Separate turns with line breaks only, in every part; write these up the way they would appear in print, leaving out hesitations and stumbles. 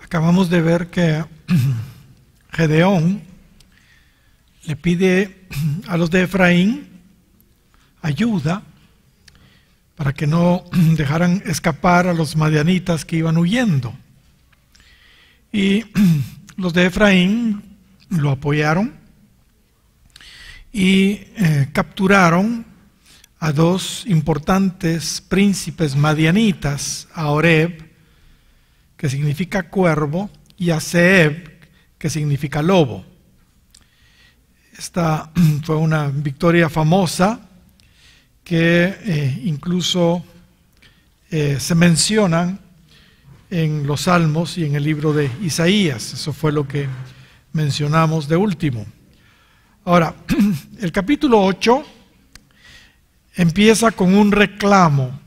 Acabamos de ver que Gedeón le pide a los de Efraín ayuda para que no dejaran escapar a los madianitas que iban huyendo. Y los de Efraín lo apoyaron y capturaron a dos importantes príncipes madianitas, a Oreb, que significa cuervo, y a Zeeb, que significa lobo. Esta fue una victoria famosa que incluso se mencionan en los Salmos y en el libro de Isaías. Eso fue lo que mencionamos de último. Ahora, el capítulo 8 empieza con un reclamo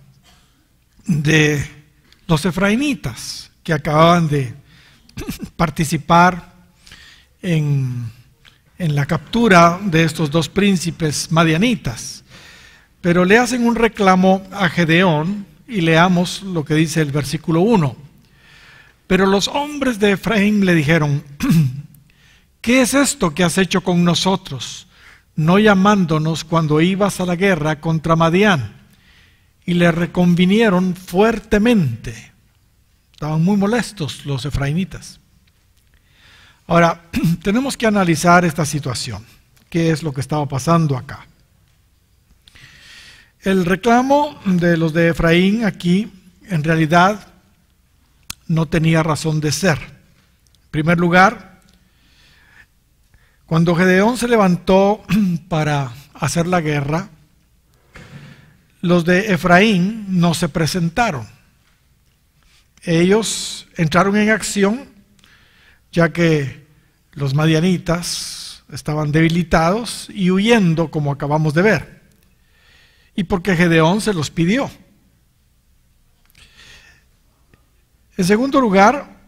de los efraínitas que acababan de participar en la captura de estos dos príncipes madianitas. Pero le hacen un reclamo a Gedeón y leamos lo que dice el versículo 1. Pero los hombres de Efraín le dijeron: ¿qué es esto que has hecho con nosotros, no llamándonos cuando ibas a la guerra contra Madián? Y le reconvinieron fuertemente. Estaban muy molestos los efraínitas. Ahora, tenemos que analizar esta situación. ¿Qué es lo que estaba pasando acá? El reclamo de los de Efraín aquí, en realidad, no tenía razón de ser. En primer lugar, cuando Gedeón se levantó para hacer la guerra, los de Efraín no se presentaron. Ellos entraron en acción, ya que los madianitas estaban debilitados y huyendo, como acabamos de ver, y porque Gedeón se los pidió. En segundo lugar,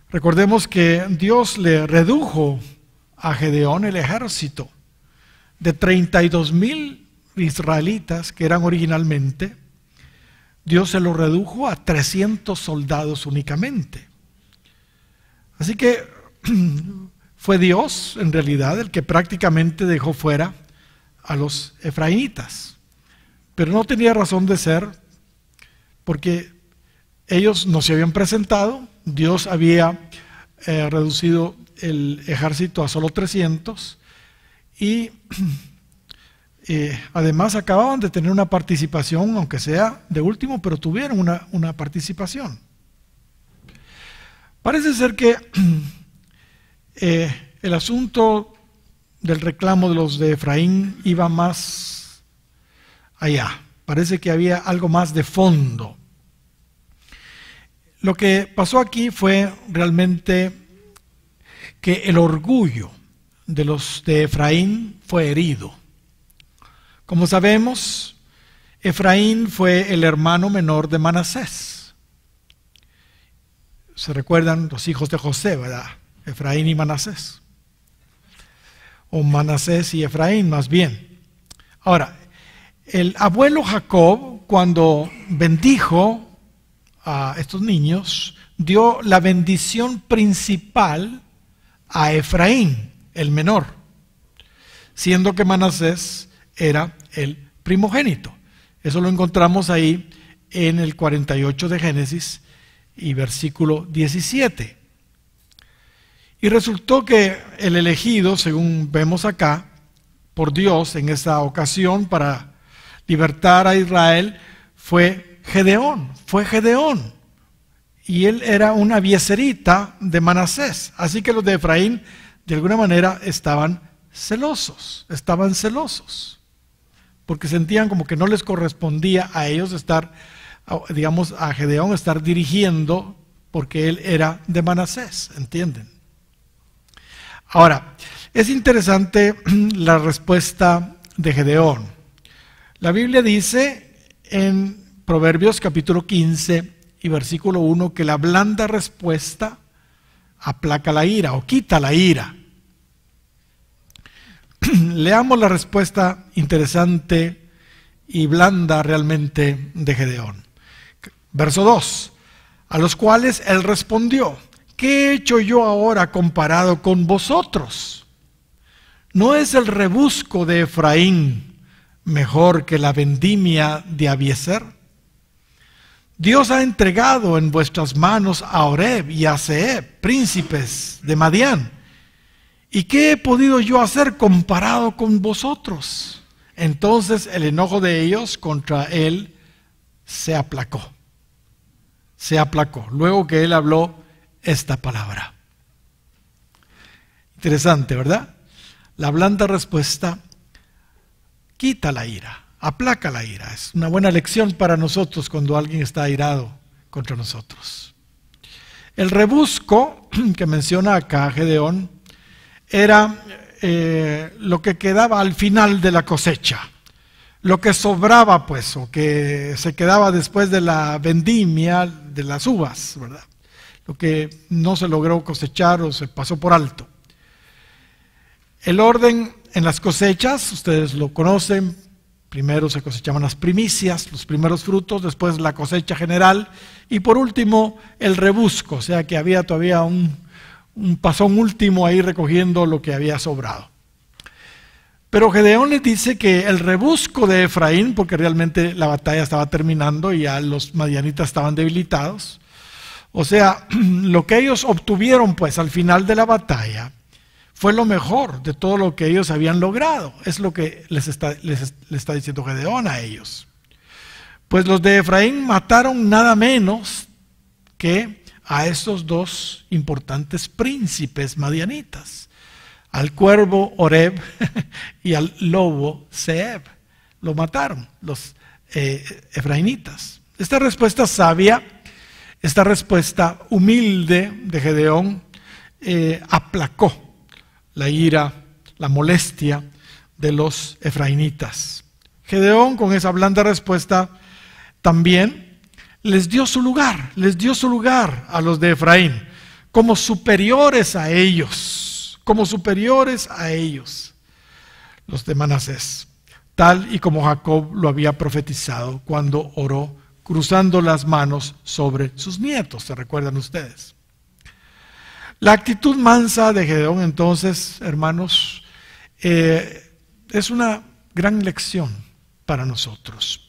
recordemos que Dios le redujo a Gedeón el ejército de 32,000 israelitas que eran originalmente. Dios se lo redujo a 300 soldados únicamente. Así que fue Dios, en realidad, el que prácticamente dejó fuera a los efraínitas. Pero no tenía razón de ser, porque ellos no se habían presentado. Dios había reducido el ejército a solo 300 y además acababan de tener una participación, aunque sea de último, pero tuvieron una participación. Parece ser que el asunto del reclamo de los de Efraín iba más allá. Parece que había algo más de fondo. Lo que pasó aquí fue realmente que el orgullo de los de Efraín fue herido. Como sabemos, Efraín fue el hermano menor de Manasés. ¿Se recuerdan los hijos de José, verdad? Efraín y Manasés. O Manasés y Efraín, más bien. Ahora, el abuelo Jacob, cuando bendijo a estos niños, dio la bendición principal a Efraín, el menor, siendo que Manasés era el primogénito. Eso lo encontramos ahí en el 48 de Génesis y versículo 17. Y resultó que el elegido, según vemos acá, por Dios en esta ocasión para libertar a Israel, fue Gedeón. Y él era una viecerita de Manasés. Así que los de Efraín, de alguna manera, estaban celosos. Porque sentían como que no les correspondía a ellos estar, digamos, a Gedeón estar dirigiendo, porque él era de Manasés, ¿entienden? Ahora, es interesante la respuesta de Gedeón. La Biblia dice en Proverbios capítulo 15 y versículo 1 que la blanda respuesta aplaca la ira o quita la ira. Leamos la respuesta interesante y blanda realmente de Gedeón. Verso 2. A los cuales él respondió: ¿qué he hecho yo ahora comparado con vosotros? ¿No es el rebusco de Efraín mejor que la vendimia de Abiezer? Dios ha entregado en vuestras manos a Oreb y a Zeeb, príncipes de Madián. ¿Y qué he podido yo hacer comparado con vosotros? Entonces el enojo de ellos contra él se aplacó. Se aplacó, luego que él habló esta palabra. Interesante, ¿verdad? La blanda respuesta quita la ira, aplaca la ira. Es una buena lección para nosotros cuando alguien está airado contra nosotros. El rebusco que menciona acá Gedeón era lo que quedaba al final de la cosecha, lo que sobraba, pues, o que se quedaba después de la vendimia de las uvas, ¿verdad? Lo que no se logró cosechar o se pasó por alto. El orden en las cosechas, ustedes lo conocen, primero se cosechaban las primicias, los primeros frutos, después la cosecha general y por último el rebusco, o sea que había todavía un pasón último ahí recogiendo lo que había sobrado. Pero Gedeón les dice que el rebusco de Efraín, porque realmente la batalla estaba terminando y ya los madianitas estaban debilitados, o sea, lo que ellos obtuvieron pues al final de la batalla fue lo mejor de todo lo que ellos habían logrado. Es lo que les está diciendo Gedeón a ellos. Pues los de Efraín mataron nada menos que a estos dos importantes príncipes madianitas, al cuervo Oreb y al lobo Zeeb. Lo mataron los efraínitas. Esta respuesta sabia, esta respuesta humilde de Gedeón aplacó la ira, la molestia de los efraínitas. Gedeón, con esa blanda respuesta, también les dio su lugar a los de Efraín, como superiores a ellos, los de Manasés, tal y como Jacob lo había profetizado cuando oró cruzando las manos sobre sus nietos, ¿se recuerdan ustedes? La actitud mansa de Gedeón, entonces, hermanos, es una gran lección para nosotros.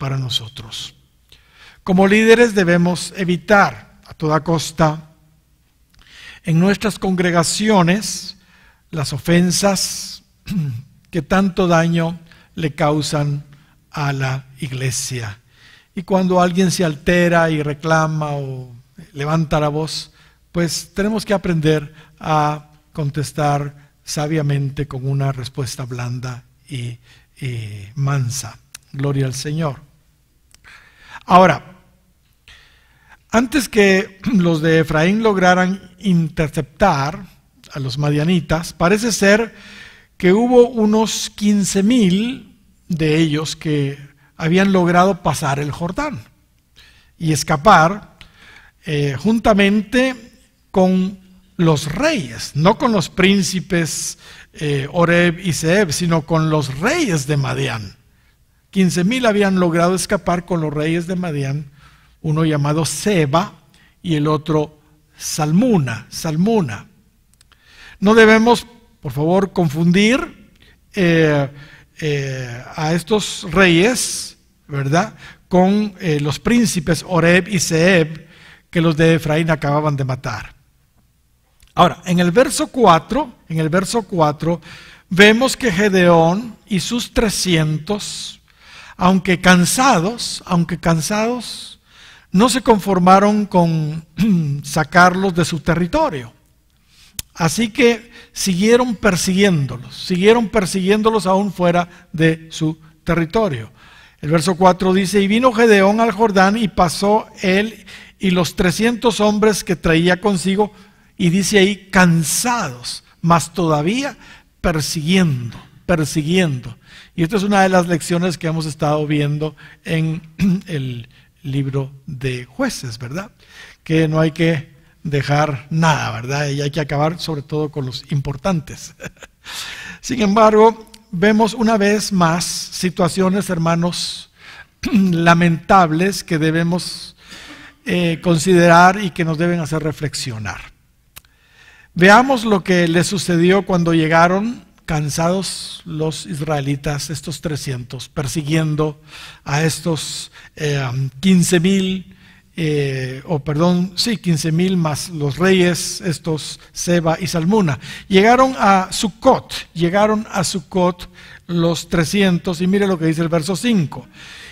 Como líderes debemos evitar a toda costa en nuestras congregaciones las ofensas que tanto daño le causan a la iglesia. Y cuando alguien se altera y reclama o levanta la voz, pues tenemos que aprender a contestar sabiamente con una respuesta blanda y mansa. Gloria al Señor. Ahora, antes que los de Efraín lograran interceptar a los madianitas, parece ser que hubo unos 15,000 de ellos que habían logrado pasar el Jordán y escapar juntamente con los reyes, no con los príncipes Oreb y Zeeb, sino con los reyes de Madián. 15,000 habían logrado escapar con los reyes de Madián, uno llamado Seba y el otro Salmuna. No debemos, por favor, confundir a estos reyes, ¿verdad?, con los príncipes Oreb y Zeeb que los de Efraín acababan de matar. Ahora, en el verso 4, vemos que Gedeón y sus 300, aunque cansados, no se conformaron con sacarlos de su territorio. Así que siguieron persiguiéndolos aún fuera de su territorio. El verso 4 dice: y vino Gedeón al Jordán y pasó él y los 300 hombres que traía consigo, y dice ahí cansados, mas todavía persiguiendo. Y esta es una de las lecciones que hemos estado viendo en el libro de Jueces, ¿verdad? Que no hay que dejar nada, ¿verdad? Y hay que acabar sobre todo con los importantes. Sin embargo, vemos una vez más situaciones, hermanos, lamentables que debemos considerar y que nos deben hacer reflexionar. Veamos lo que les sucedió cuando llegaron cansados los israelitas, estos 300, persiguiendo a estos 15,000, 15,000 más los reyes, estos Seba y Salmuna. Llegaron a Sucot los 300, y mire lo que dice el verso 5.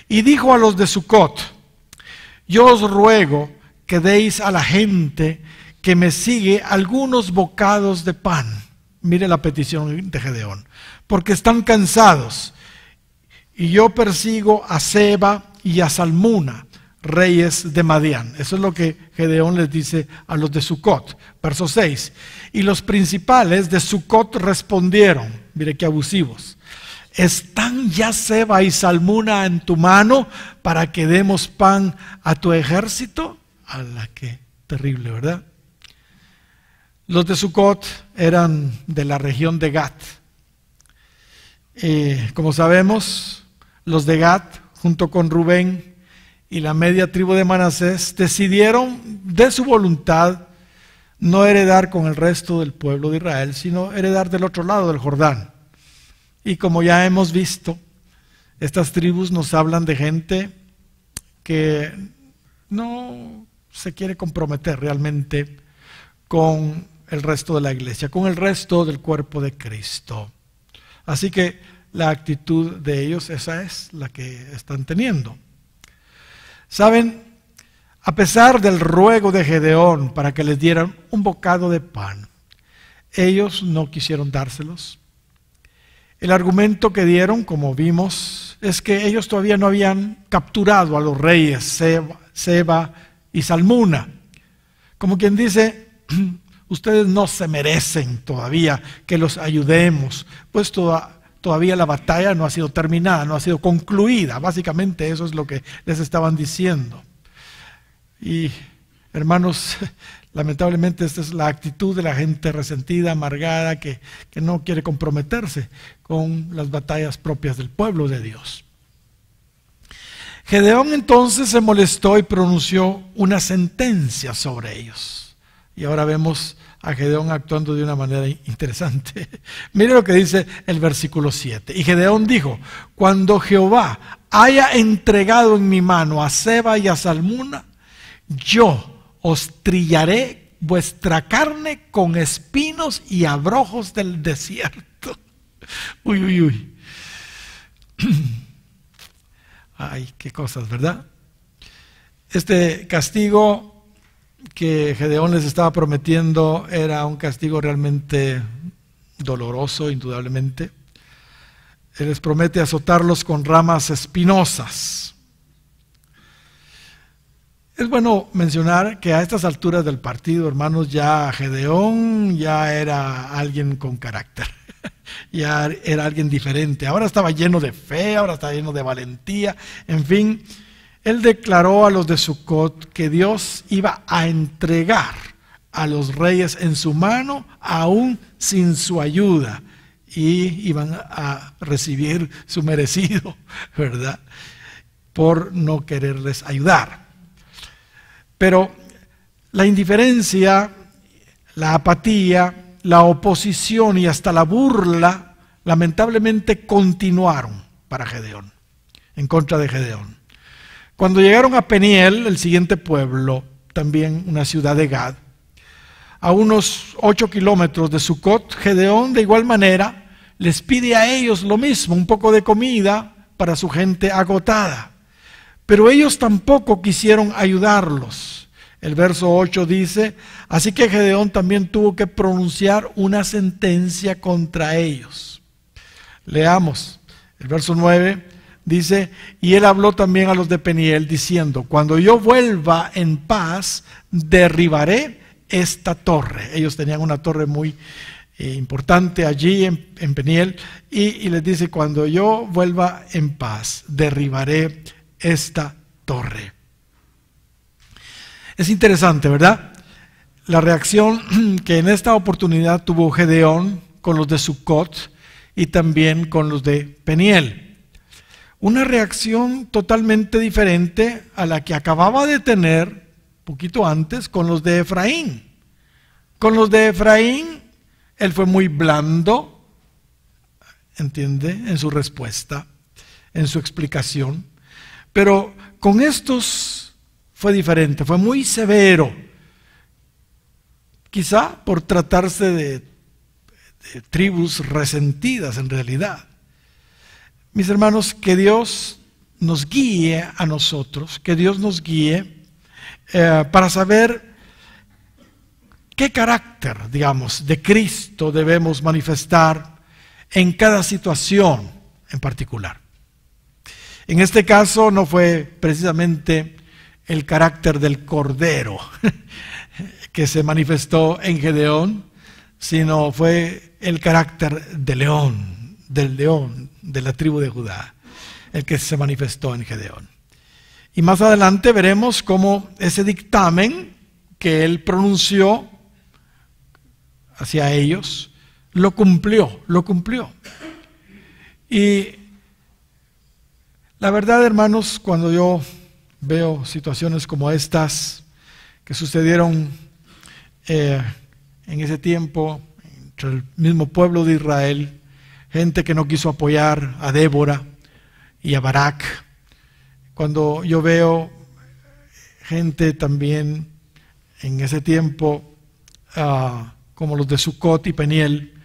Y dijo a los de Sucot: yo os ruego que deis a la gente que me sigue algunos bocados de pan. Mire la petición de Gedeón. Porque están cansados, y yo persigo a Seba y a Salmuna, reyes de Madián. Eso es lo que Gedeón les dice a los de Sucot. Verso 6. Y los principales de Sucot respondieron, mire qué abusivos: ¿están ya Seba y Salmuna en tu mano para que demos pan a tu ejército? A la que terrible, ¿verdad? Los de Sucot eran de la región de Gat. Como sabemos, los de Gat, junto con Rubén y la media tribu de Manasés, decidieron de su voluntad no heredar con el resto del pueblo de Israel, sino heredar del otro lado del Jordán. Y como ya hemos visto, estas tribus nos hablan de gente que no se quiere comprometer realmente con el resto de la iglesia, con el resto del cuerpo de Cristo. Así que la actitud de ellos, esa es la que están teniendo. Saben, a pesar del ruego de Gedeón para que les dieran un bocado de pan, ellos no quisieron dárselos. El argumento que dieron, como vimos, es que ellos todavía no habían capturado a los reyes Seba y Salmuna. Como quien dice: ustedes no se merecen todavía que los ayudemos, pues todavía la batalla no ha sido terminada, no ha sido concluida. Básicamente eso es lo que les estaban diciendo. Y hermanos, lamentablemente esta es la actitud de la gente resentida, amargada, que no quiere comprometerse con las batallas propias del pueblo de Dios. Gedeón entonces se molestó y pronunció una sentencia sobre ellos. Y ahora vemos a Gedeón actuando de una manera interesante. Mire lo que dice el versículo 7. Y Gedeón dijo: cuando Jehová haya entregado en mi mano a Seba y a Salmuna, yo os trillaré vuestra carne con espinos y abrojos del desierto. Uy, uy, uy. Ay, qué cosas, ¿verdad? Este castigo que Gedeón les estaba prometiendo era un castigo realmente doloroso, indudablemente. Él les promete azotarlos con ramas espinosas. Es bueno mencionar que a estas alturas del partido, hermanos, ya Gedeón ya era alguien con carácter, ya era alguien diferente. Ahora estaba lleno de fe, ahora estaba lleno de valentía, en fin. Él declaró a los de Sucot que Dios iba a entregar a los reyes en su mano, aún sin su ayuda, y iban a recibir su merecido, ¿verdad?, por no quererles ayudar. Pero la indiferencia, la apatía, la oposición y hasta la burla, lamentablemente continuaron para Gedeón, en contra de Gedeón. Cuando llegaron a Peniel, el siguiente pueblo, también una ciudad de Gad, a unos 8 kilómetros de Sucot, Gedeón de igual manera les pide a ellos lo mismo, un poco de comida para su gente agotada. Pero ellos tampoco quisieron ayudarlos. El verso 8 dice: así que Gedeón también tuvo que pronunciar una sentencia contra ellos. Leamos el verso 9. Dice: y él habló también a los de Peniel diciendo: cuando yo vuelva en paz, derribaré esta torre. Ellos tenían una torre muy importante allí en Peniel, y les dice: cuando yo vuelva en paz, derribaré esta torre. Es interesante, ¿verdad?, la reacción que en esta oportunidad tuvo Gedeón con los de Sucot y también con los de Peniel. Una reacción totalmente diferente a la que acababa de tener poquito antes, con los de Efraín. Con los de Efraín, él fue muy blando, ¿entiende? En su respuesta, en su explicación. Pero con estos fue diferente, fue muy severo. Quizá por tratarse de tribus resentidas en realidad. Mis hermanos, que Dios nos guíe a nosotros, que Dios nos guíe para saber qué carácter, digamos, de Cristo debemos manifestar en cada situación en particular. En este caso no fue precisamente el carácter del cordero que se manifestó en Gedeón, sino fue el carácter del león de la tribu de Judá, el que se manifestó en Gedeón. Y más adelante veremos cómo ese dictamen que él pronunció hacia ellos, lo cumplió. Y la verdad, hermanos, cuando yo veo situaciones como estas que sucedieron en ese tiempo entre el mismo pueblo de Israel, gente que no quiso apoyar a Débora y a Barak, cuando yo veo gente también en ese tiempo como los de Sucot y Peniel,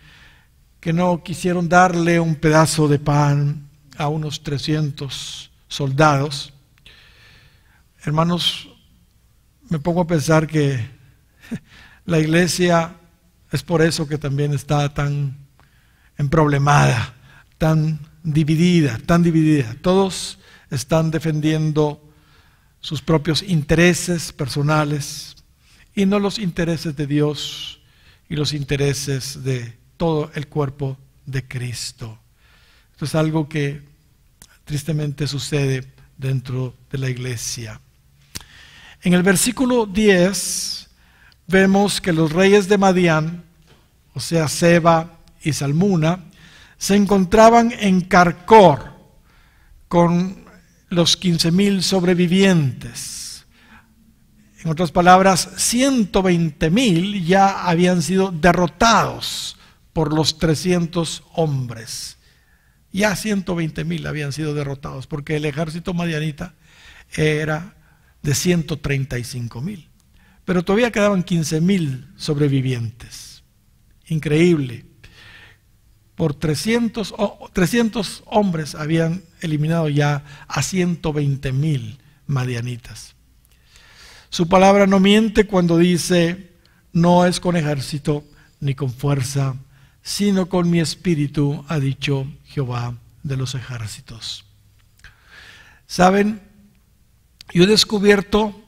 que no quisieron darle un pedazo de pan a unos 300 soldados. Hermanos, me pongo a pensar que la iglesia es por eso que también está tan emproblemada, tan dividida. Todos están defendiendo sus propios intereses personales y no los intereses de Dios y los intereses de todo el cuerpo de Cristo. Esto es algo que tristemente sucede dentro de la iglesia. En el versículo 10 vemos que los reyes de Madián, o sea, Seba y Salmuna, se encontraban en Carcor con los 15,000 sobrevivientes. En otras palabras, 120,000 ya habían sido derrotados por los 300 hombres. Ya 120,000 habían sido derrotados, porque el ejército madianita era de 135,000. Pero todavía quedaban 15,000 sobrevivientes. Increíble. Por 300 hombres habían eliminado ya a 120,000 madianitas. Su palabra no miente cuando dice: no es con ejército ni con fuerza, sino con mi espíritu, ha dicho Jehová de los ejércitos. ¿Saben? Yo he descubierto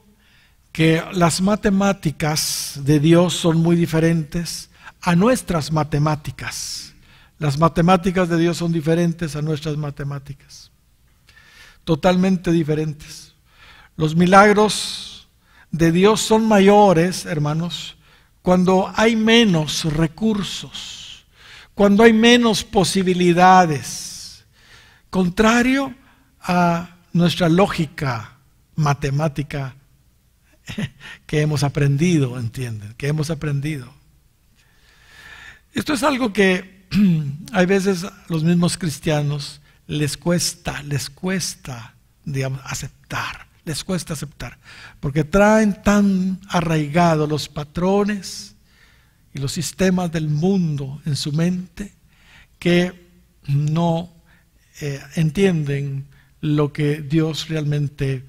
que las matemáticas de Dios son muy diferentes a nuestras matemáticas. Las matemáticas de Dios son diferentes a nuestras matemáticas. Totalmente diferentes. Los milagros de Dios son mayores, hermanos, cuando hay menos recursos, cuando hay menos posibilidades, contrario a nuestra lógica matemática que hemos aprendido, ¿entienden? Que hemos aprendido. Esto es algo que hay veces a los mismos cristianos les cuesta, digamos, aceptar. Les cuesta aceptar, porque traen tan arraigados los patrones y los sistemas del mundo en su mente que no entienden lo que Dios realmente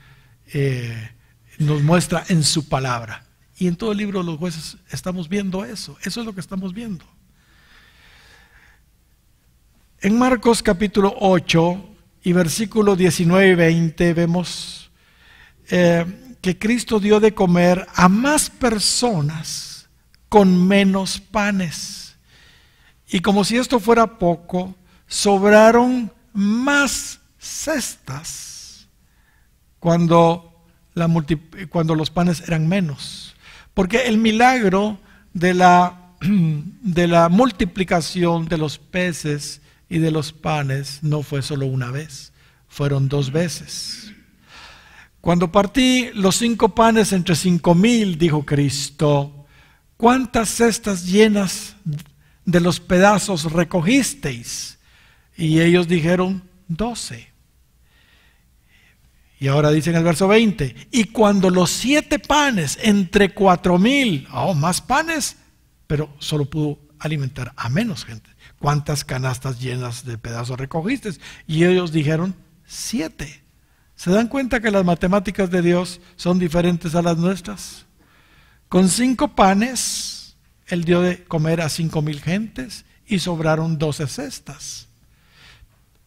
nos muestra en su palabra. Y en todo el libro de los jueces estamos viendo eso. Eso es lo que estamos viendo. En Marcos capítulo 8 y versículos 19 y 20 vemos que Cristo dio de comer a más personas con menos panes. Y como si esto fuera poco, sobraron más cestas cuando los panes eran menos. Porque el milagro de la multiplicación de los peces y de los panes no fue solo una vez, fueron 2 veces. Cuando partí los 5 panes entre 5,000, dijo Cristo, ¿cuántas cestas llenas de los pedazos recogisteis? Y ellos dijeron, 12. Y ahora dice en el verso 20, y cuando los 7 panes entre 4,000, más panes, pero solo pudo alimentar a menos gente. ¿Cuántas canastas llenas de pedazos recogiste? Y ellos dijeron, 7. ¿Se dan cuenta que las matemáticas de Dios son diferentes a las nuestras? Con 5 panes, Él dio de comer a 5,000 gentes y sobraron 12 cestas.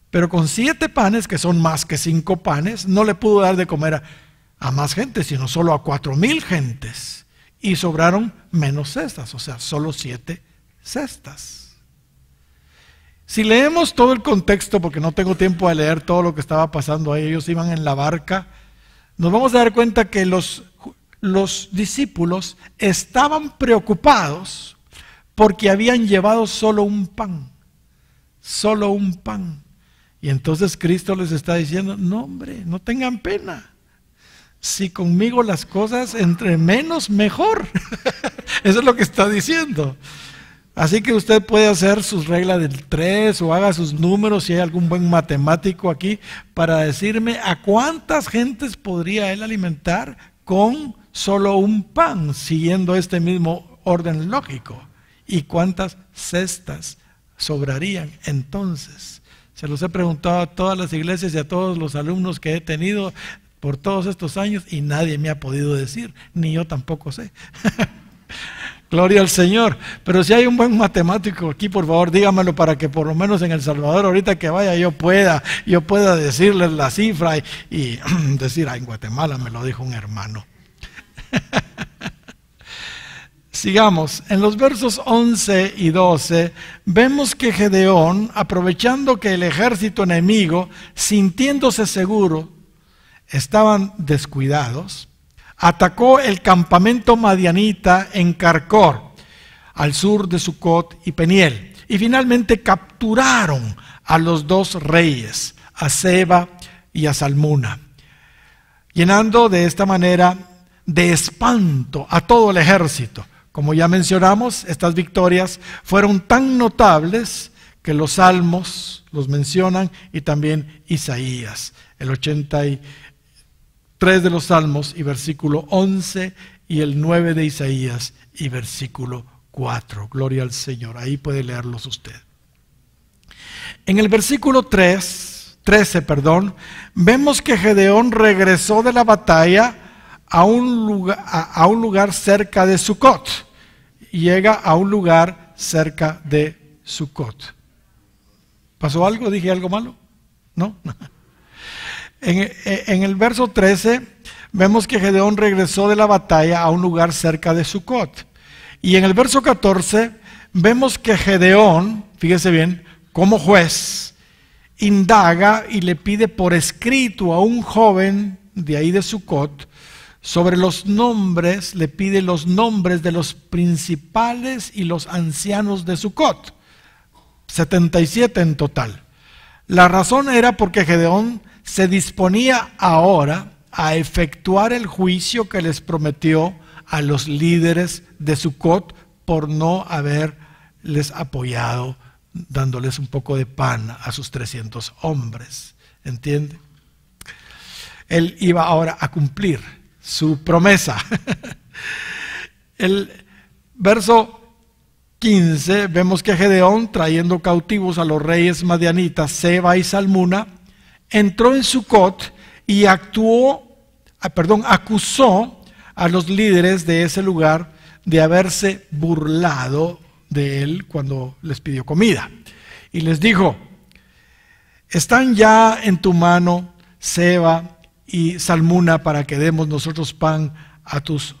Pero con 7 panes, que son más que 5 panes, no le pudo dar de comer a más gente, sino solo a 4,000 gentes. Y sobraron menos cestas, o sea, solo 7 cestas. Si leemos todo el contexto, porque no tengo tiempo de leer todo lo que estaba pasando ahí, ellos iban en la barca, nos vamos a dar cuenta que los discípulos estaban preocupados porque habían llevado solo un pan. Solo un pan. Y entonces Cristo les está diciendo, no hombre, no tengan pena. Si conmigo las cosas entre menos, mejor. Eso es lo que está diciendo. Así que usted puede hacer sus reglas del 3 o haga sus números si hay algún buen matemático aquí para decirme a cuántas gentes podría él alimentar con solo un pan, siguiendo este mismo orden lógico. ¿Y cuántas cestas sobrarían entonces? Se los he preguntado a todas las iglesias y a todos los alumnos que he tenido por todos estos años y nadie me ha podido decir, ni yo tampoco sé. Gloria al Señor. Pero si hay un buen matemático aquí, por favor, dígamelo para que por lo menos en El Salvador, ahorita que vaya, yo pueda decirles la cifra y decir, en Guatemala me lo dijo un hermano. Sigamos, en los versos 11 y 12, vemos que Gedeón, aprovechando que el ejército enemigo, sintiéndose seguro, estaban descuidados, atacó el campamento madianita en Carcor, al sur de Sucot y Peniel, y finalmente capturaron a los 2 reyes, a Seba y a Salmuna, llenando de esta manera de espanto a todo el ejército. Como ya mencionamos, estas victorias fueron tan notables que los salmos los mencionan y también Isaías, el 83 de los salmos y versículo 11 y el 9 de Isaías y versículo 4. Gloria al Señor, ahí puede leerlos usted. En el versículo 13, vemos que Gedeón regresó de la batalla a un lugar cerca de Sucot. Llega a un lugar cerca de Sucot. ¿Pasó algo? ¿Dije algo malo? ¿No? En el verso 13 vemos que Gedeón regresó de la batalla a un lugar cerca de Sucot. Y en el verso 14 vemos que Gedeón, fíjese bien, como juez, indaga y le pide por escrito a un joven de ahí de Sucot sobre los nombres, le pide los nombres de los principales y los ancianos de Sucot, 77 en total. La razón era porque Gedeón se disponía ahora a efectuar el juicio que les prometió a los líderes de Sucot por no haberles apoyado, dándoles un poco de pan a sus 300 hombres. ¿Entiende? Él iba ahora a cumplir su promesa. El verso 15 vemos que Gedeón, trayendo cautivos a los reyes madianitas Seba y Salmuna, entró en Sucot y acusó a los líderes de ese lugar de haberse burlado de él cuando les pidió comida. Y les dijo: ¿están ya en tu mano Seba y Salmuna para que demos nosotros pan a tus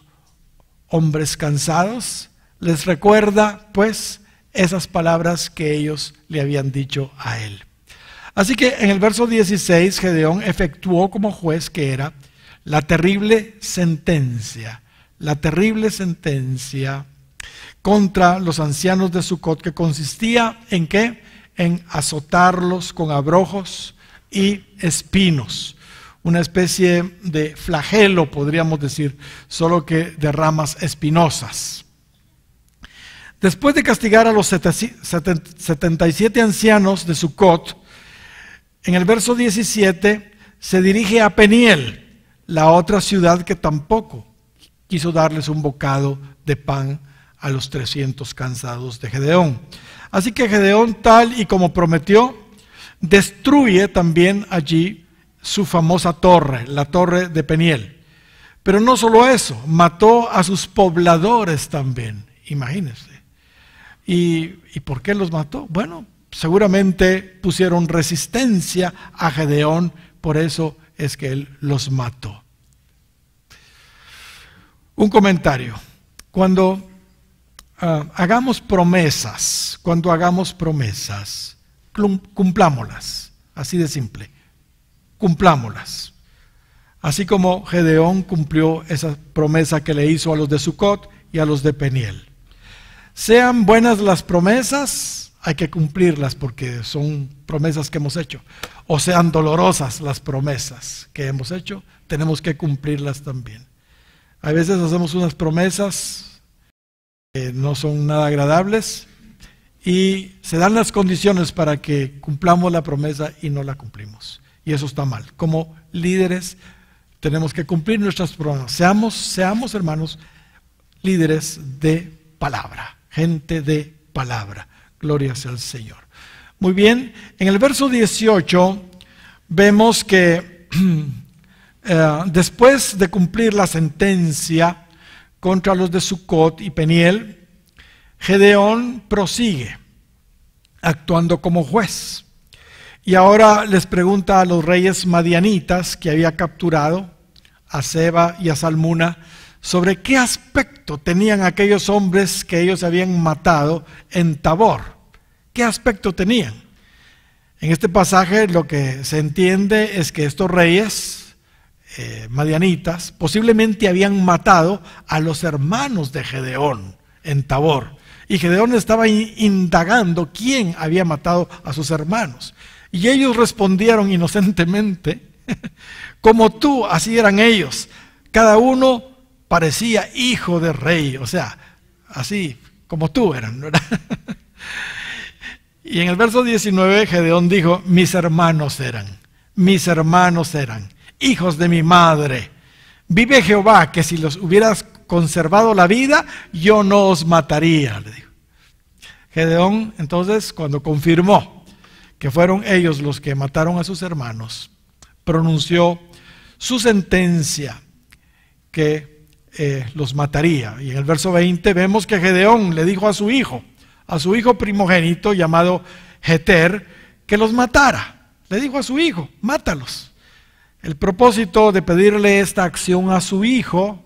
hombres cansados? Les recuerda pues esas palabras que ellos le habían dicho a él. Así que en el verso 16 Gedeón efectuó como juez que era la terrible sentencia contra los ancianos de Sucot, que consistía en ¿qué? En azotarlos con abrojos y espinos. una especie de flagelo, podríamos decir, solo que de ramas espinosas. Después de castigar a los 77 ancianos de Sucot, en el verso 17 se dirige a Peniel, la otra ciudad que tampoco quiso darles un bocado de pan a los 300 cansados de Gedeón. Así que Gedeón, tal y como prometió, destruye también allí su famosa torre, la torre de Peniel. Pero no solo eso, mató a sus pobladores también, imagínense. ¿Y por qué los mató? Bueno, seguramente pusieron resistencia a Gedeón, por eso es que él los mató. Un comentario. Cuando hagamos promesas, cumplámoslas, así de simple, cumplámoslas. Así como Gedeón cumplió esa promesa que le hizo a los de Sucot y a los de Peniel. Sean buenas las promesas, hay que cumplirlas porque son promesas que hemos hecho. O sean dolorosas las promesas que hemos hecho, tenemos que cumplirlas también. A veces hacemos unas promesas que no son nada agradables y se dan las condiciones para que cumplamos la promesa y no la cumplimos. Y eso está mal. Como líderes tenemos que cumplir nuestras promesas. Seamos hermanos, líderes de palabra. Gente de palabra. Gloria sea al Señor. Muy bien, en el verso 18 vemos que después de cumplir la sentencia contra los de Sucot y Peniel, Gedeón prosigue actuando como juez. Y ahora les pregunta a los reyes madianitas que había capturado, a Seba y a Salmuna, sobre qué aspecto tenían aquellos hombres que ellos habían matado en Tabor. ¿Qué aspecto tenían? En este pasaje lo que se entiende es que estos reyes madianitas posiblemente habían matado a los hermanos de Gedeón en Tabor. Y Gedeón estaba indagando quién había matado a sus hermanos. Y ellos respondieron inocentemente, como tú, así eran ellos. Cada uno parecía hijo de rey, o sea, así como tú eran, ¿verdad? Y en el verso 19 Gedeón dijo, mis hermanos eran, hijos de mi madre. Vive Jehová, que si los hubieras conservado la vida, yo no os mataría, le dijo. Gedeón, entonces, cuando confirmó que fueron ellos los que mataron a sus hermanos, pronunció su sentencia que los mataría. Y en el verso 20 vemos que Gedeón le dijo a su hijo primogénito llamado Jeter, que los matara. Le dijo a su hijo, mátalos. El propósito de pedirle esta acción a su hijo,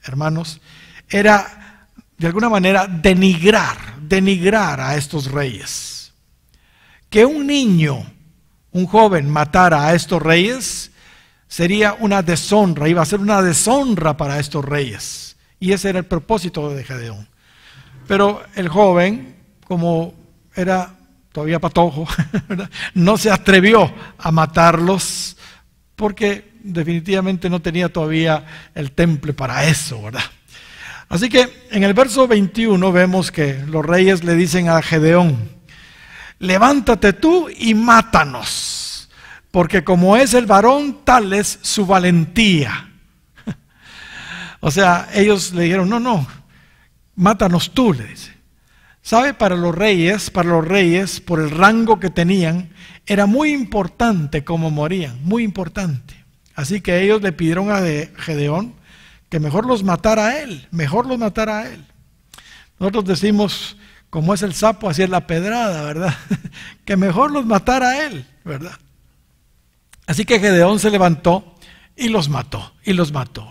hermanos, era de alguna manera denigrar a estos reyes. Que un niño, un joven matara a estos reyes sería una deshonra, iba a ser una deshonra para estos reyes. Y ese era el propósito de Gedeón. Pero el joven, como era todavía patojo, no se atrevió a matarlos porque definitivamente no tenía todavía el temple para eso, ¿verdad? Así que en el verso 21 vemos que los reyes le dicen a Gedeón, levántate tú y mátanos, porque como es el varón, tal es su valentía. O sea, ellos le dijeron, no, mátanos tú, le dice. ¿Sabe? Para los reyes, por el rango que tenían, era muy importante cómo morían, muy importante. Así que ellos le pidieron a Gedeón que mejor los matara a él, Nosotros decimos, como es el sapo, así es la pedrada, ¿verdad? Que mejor los matara a él, ¿verdad? Así que Gedeón se levantó y los mató.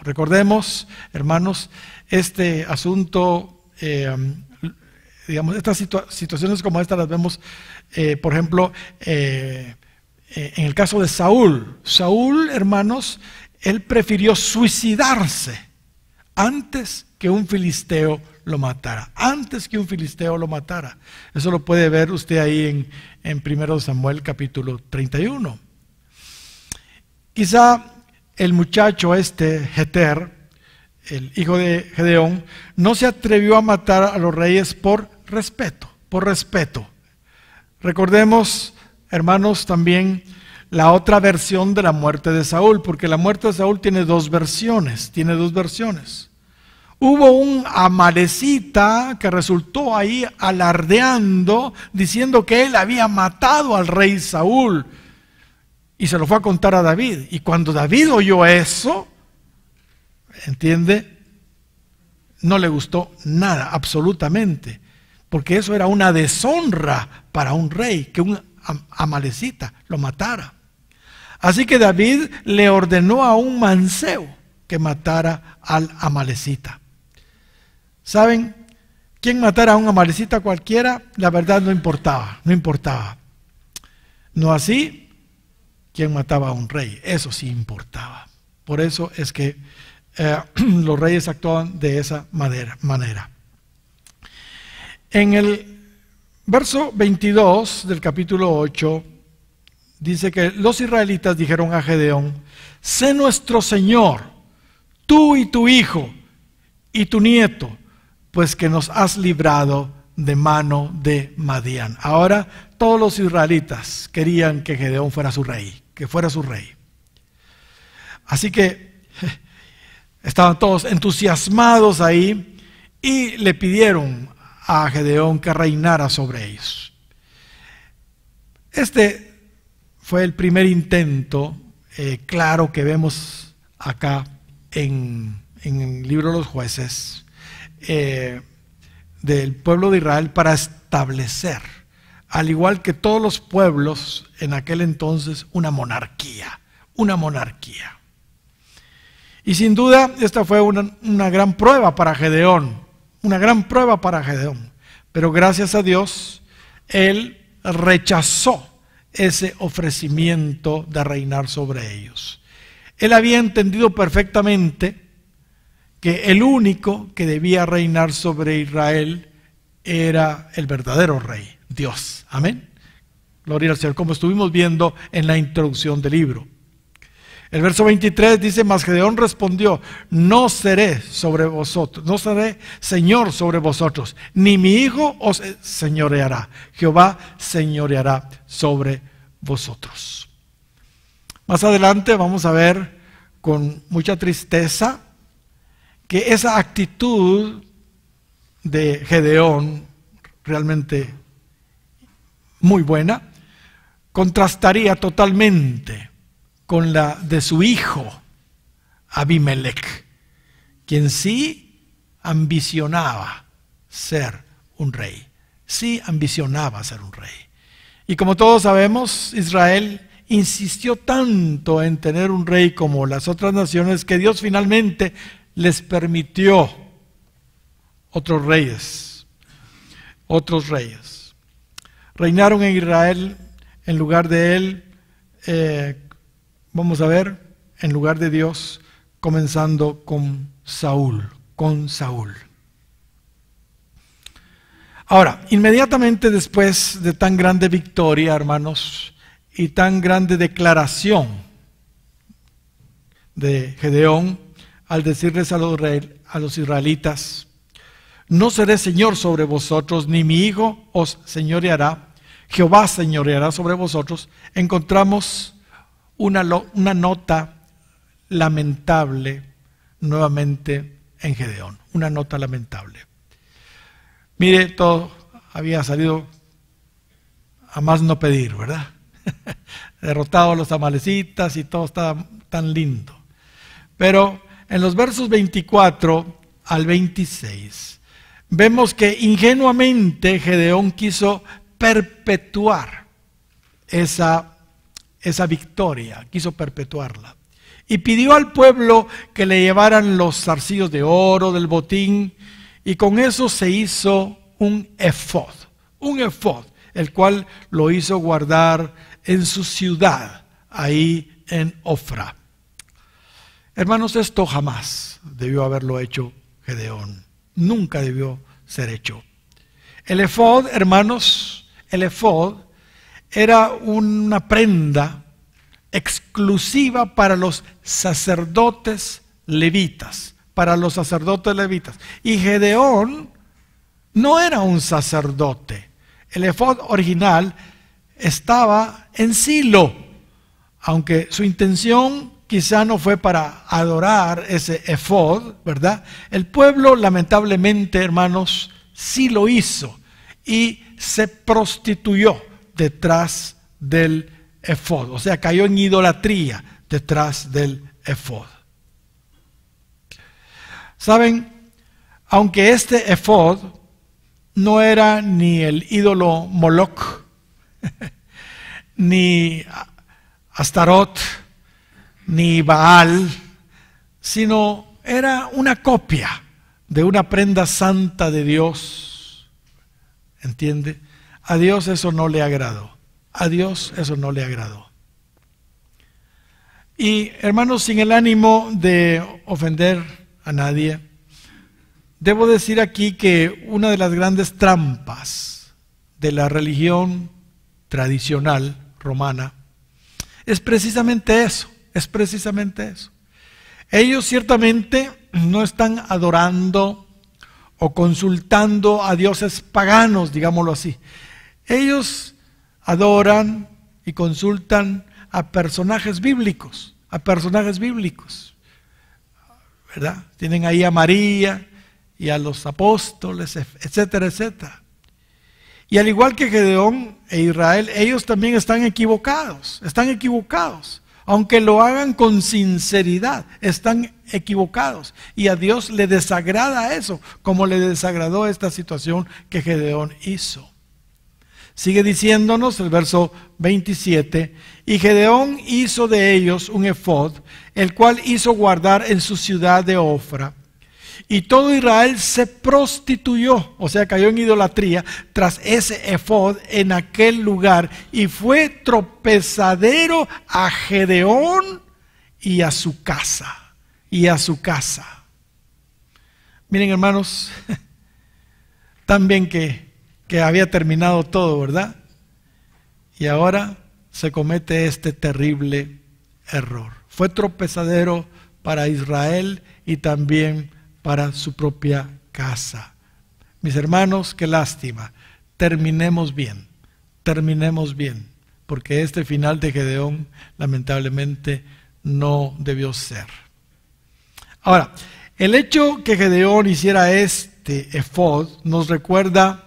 Recordemos, hermanos, este asunto, digamos, estas situaciones como esta las vemos, por ejemplo, en el caso de Saúl. Saúl, hermanos, él prefirió suicidarse antes que un filisteo lo matara. Eso lo puede ver usted ahí en 1 Samuel capítulo 31. Quizá el muchacho Jeter, el hijo de Gedeón, no se atrevió a matar a los reyes por respeto, Recordemos, hermanos, también la otra versión de la muerte de Saúl, porque la muerte de Saúl tiene dos versiones, Hubo un amalecita que resultó ahí alardeando, diciendo que él había matado al rey Saúl, y se lo fue a contar a David. Y cuando David oyó eso, ¿entiende? No le gustó nada, absolutamente, porque eso era una deshonra para un rey, que un amalecita lo matara. Así que David le ordenó a un mancebo que matara al amalecita. ¿Saben? ¿Quién matara a un amalecita cualquiera? La verdad no importaba. No así, ¿quién mataba a un rey? Eso sí importaba. Por eso es que los reyes actuaban de esa manera. En el verso 22 del capítulo 8, dice que los israelitas dijeron a Gedeón: sé nuestro Señor, tú y tu hijo y tu nieto, pues que nos has librado de mano de Madián. Ahora todos los israelitas querían que Gedeón fuera su rey, Así que estaban todos entusiasmados ahí y le pidieron a Gedeón que reinara sobre ellos. Este fue el primer intento claro que vemos acá en el libro de los jueces, del pueblo de Israel para establecer, al igual que todos los pueblos en aquel entonces, una monarquía. Y sin duda esta fue una gran prueba para Gedeón, pero gracias a Dios él rechazó ese ofrecimiento de reinar sobre ellos. Él había entendido perfectamente que el único que debía reinar sobre Israel era el verdadero rey, Dios. Amén. Gloria al Señor, como estuvimos viendo en la introducción del libro. El verso 23 dice: mas Gedeón respondió: no seré señor sobre vosotros, ni mi hijo os señoreará. Jehová señoreará sobre vosotros. Más adelante vamos a ver con mucha tristeza que esa actitud de Gedeón, realmente muy buena, contrastaría totalmente con la de su hijo Abimelech, quien sí ambicionaba ser un rey. Y como todos sabemos, Israel insistió tanto en tener un rey como las otras naciones que Dios finalmente les permitió otros reyes. Reinaron en Israel en lugar de él, vamos a ver, en lugar de Dios, comenzando con Saúl. Ahora, inmediatamente después de tan grande victoria, hermanos, y tan grande declaración de Gedeón, al decirles a los israelitas: no seré señor sobre vosotros, ni mi hijo os señoreará, Jehová señoreará sobre vosotros, encontramos una nota lamentable nuevamente en Gedeón, una nota lamentable. Mire, todo había salido a más no pedir, ¿verdad? Derrotado a los amalecitas y todo estaba tan lindo. Pero en los versos 24 al 26 vemos que ingenuamente Gedeón quiso perpetuar esa victoria, quiso perpetuarla. Y pidió al pueblo que le llevaran los zarcillos de oro del botín, y con eso se hizo un efod, el cual lo hizo guardar en su ciudad, ahí en Ofra. Hermanos, esto jamás debió haberlo hecho Gedeón, nunca debió ser hecho. El efod, hermanos, era una prenda exclusiva para los sacerdotes levitas, para los sacerdotes levitas. Y Gedeón no era un sacerdote. El efod original estaba en Silo, aunque su intención quizá no fue para adorar ese efod, ¿verdad? El pueblo, lamentablemente, hermanos, sí lo hizo y se prostituyó detrás del efod, o sea, cayó en idolatría detrás del efod. Saben, aunque este efod no era ni el ídolo Moloch, ni Astarot, ni Baal, sino era una copia de una prenda santa de Dios. ¿Entiende? A Dios eso no le agradó. A Dios eso no le agradó. Y hermanos, sin el ánimo de ofender a nadie, debo decir aquí que una de las grandes trampas de la religión tradicional romana es precisamente eso, Ellos ciertamente no están adorando o consultando a dioses paganos, digámoslo así. Ellos adoran y consultan a personajes bíblicos, ¿verdad? Tienen ahí a María y a los apóstoles, etcétera, etcétera. Y al igual que Gedeón e Israel, ellos también están equivocados, aunque lo hagan con sinceridad, están equivocados. Y a Dios le desagrada eso, como le desagradó esta situación que Gedeón hizo. Sigue diciéndonos el verso 27, y Gedeón hizo de ellos un efod, el cual hizo guardar en su ciudad de Ofra. Y todo Israel se prostituyó, o sea, cayó en idolatría tras ese efod en aquel lugar, y fue tropezadero a Gedeón y a su casa. Miren, hermanos, también que había terminado todo, ¿verdad? Y ahora se comete este terrible error. Fue tropezadero para Israel y también para su propia casa. Mis hermanos, qué lástima. Terminemos bien, porque este final de Gedeón lamentablemente no debió ser. Ahora, el hecho que Gedeón hiciera este efod nos recuerda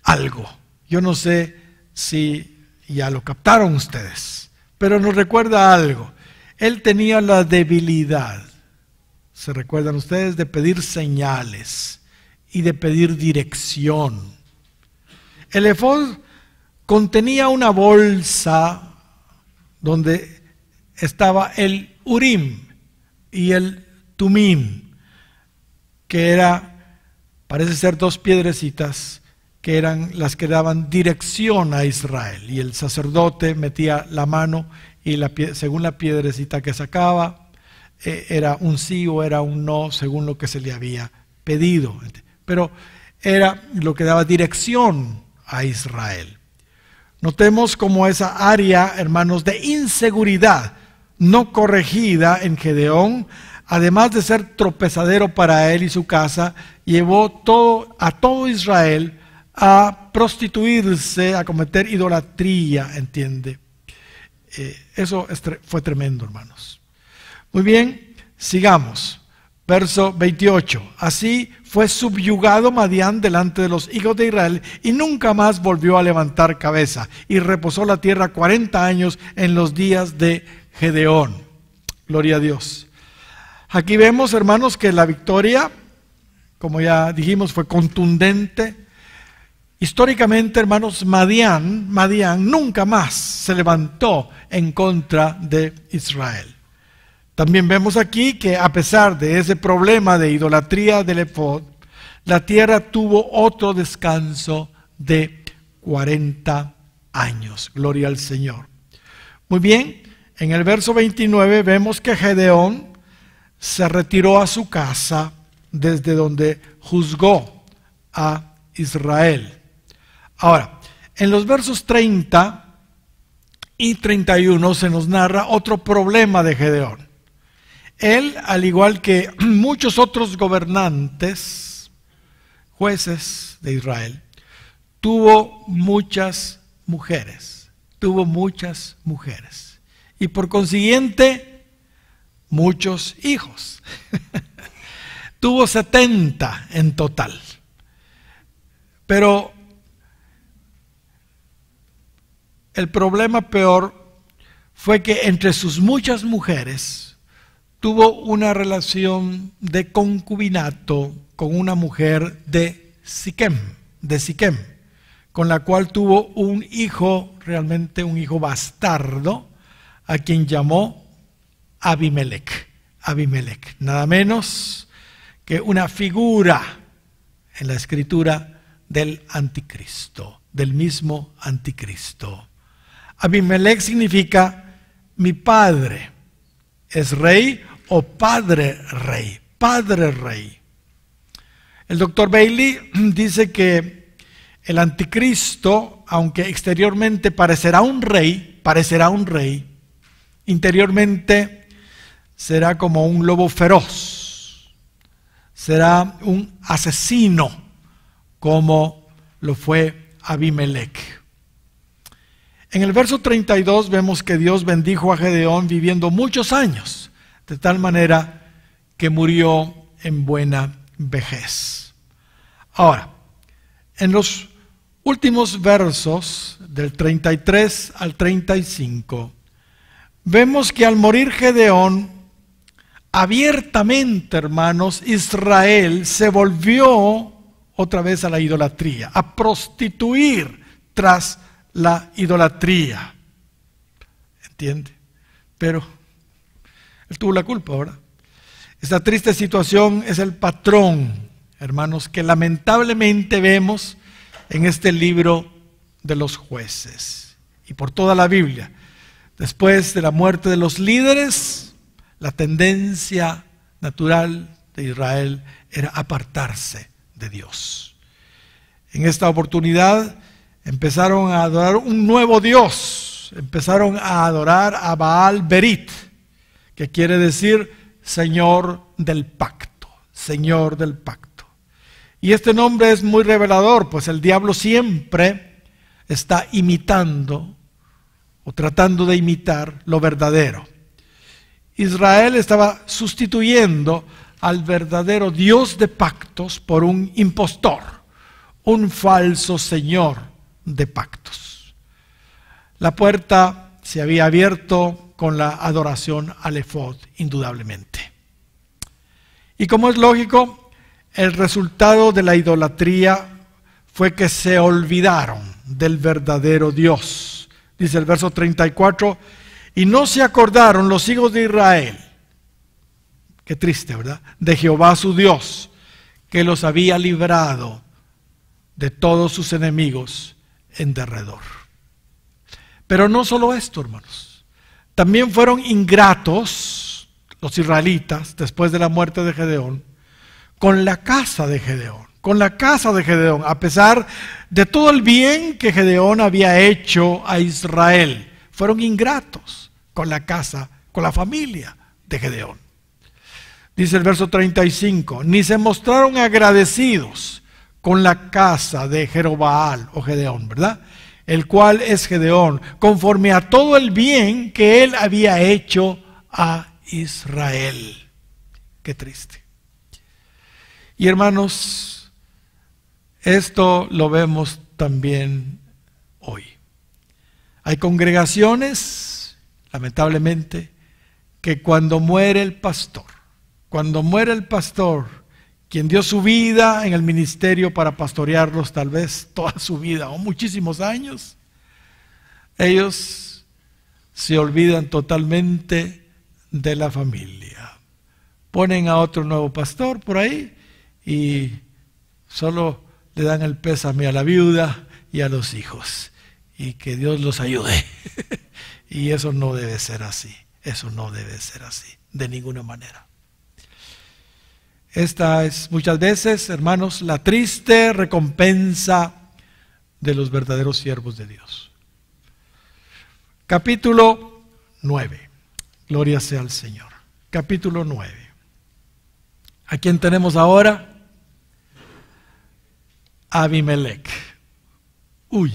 algo. Yo no sé si ya lo captaron ustedes, pero nos recuerda algo. Él tenía la debilidad, ¿se recuerdan ustedes?, de pedir señales y de pedir dirección. El efod contenía una bolsa donde estaba el Urim y el Tumim, que parece ser dos piedrecitas que eran las que daban dirección a Israel. Y el sacerdote metía la mano y según la piedrecita que sacaba, era un sí o era un no, según lo que se le había pedido. Pero era lo que daba dirección a Israel. Notemos cómo esa área, hermanos, de inseguridad no corregida en Gedeón, además de ser tropezadero para él y su casa, llevó a todo Israel a prostituirse, a cometer idolatría, ¿entiende? Eso fue tremendo, hermanos. Muy bien, sigamos. Verso 28. Así fue subyugado Madián delante de los hijos de Israel y nunca más volvió a levantar cabeza. Y reposó la tierra 40 años en los días de Gedeón. Gloria a Dios. Aquí vemos, hermanos, que la victoria, como ya dijimos, fue contundente. Históricamente, hermanos, Madián nunca más se levantó en contra de Israel. También vemos aquí que a pesar de ese problema de idolatría del efod, la tierra tuvo otro descanso de 40 años. Gloria al Señor. Muy bien, en el verso 29 vemos que Gedeón se retiró a su casa desde donde juzgó a Israel. Ahora, en los versos 30 y 31 se nos narra otro problema de Gedeón. Él, al igual que muchos otros gobernantes, jueces de Israel, tuvo muchas mujeres. Y por consiguiente, muchos hijos. Tuvo 70 en total. Pero el problema peor fue que entre sus muchas mujeres tuvo una relación de concubinato con una mujer de Siquem, con la cual tuvo un hijo, realmente un hijo bastardo, a quien llamó Abimelech. Nada menos que una figura en la escritura del anticristo, del mismo anticristo. Abimelech significa mi padre es rey o padre rey. El doctor Bailey dice que el anticristo, aunque exteriormente parecerá un rey, interiormente será como un lobo feroz, será un asesino como lo fue Abimelech. En el verso 32 vemos que Dios bendijo a Gedeón viviendo muchos años, de tal manera que murió en buena vejez. Ahora, en los últimos versos del 33 al 35, vemos que al morir Gedeón, abiertamente, hermanos, Israel se volvió otra vez a la idolatría, a prostituir tras la idolatría. ¿Entiende? Pero él tuvo la culpa, ¿verdad? Esta triste situación es el patrón, hermanos, que lamentablemente vemos en este libro de los jueces y por toda la Biblia. Después de la muerte de los líderes, la tendencia natural de Israel era apartarse de Dios. En esta oportunidad empezaron a adorar un nuevo Dios, empezaron a adorar a Baal Berit, que quiere decir Señor del pacto, Señor del pacto. Y este nombre es muy revelador, pues el diablo siempre está imitando o tratando de imitar lo verdadero. Israel estaba sustituyendo al verdadero Dios de pactos por un impostor, un falso Señor de pactos. La puerta se había abierto con la adoración al efod, indudablemente. Y como es lógico, el resultado de la idolatría fue que se olvidaron del verdadero Dios. Dice el verso 34, y no se acordaron los hijos de Israel, qué triste, ¿verdad?, de Jehová su Dios, que los había librado de todos sus enemigos en derredor. Pero no solo esto, hermanos, también fueron ingratos los israelitas después de la muerte de Gedeón con la casa de Gedeón, a pesar de todo el bien que Gedeón había hecho a Israel. Fueron ingratos con la casa, con la familia de Gedeón. Dice el verso 35, ni se mostraron agradecidos con la casa de Jerobaal o Gedeón, ¿verdad?, el cual es Gedeón, conforme a todo el bien que él había hecho a Israel. Qué triste. Y hermanos, esto lo vemos también hoy. Hay congregaciones, lamentablemente, que cuando muere el pastor, quien dio su vida en el ministerio para pastorearlos tal vez toda su vida o muchísimos años, ellos se olvidan totalmente de la familia. Ponen a otro nuevo pastor por ahí y solo le dan el pésame a la viuda y a los hijos. Y que Dios los ayude. Y eso no debe ser así. Eso no debe ser así, de ninguna manera. Esta es muchas veces, hermanos, la triste recompensa de los verdaderos siervos de Dios. Capítulo 9. Gloria sea al Señor. Capítulo 9. ¿A quién tenemos ahora? Abimelech. Uy,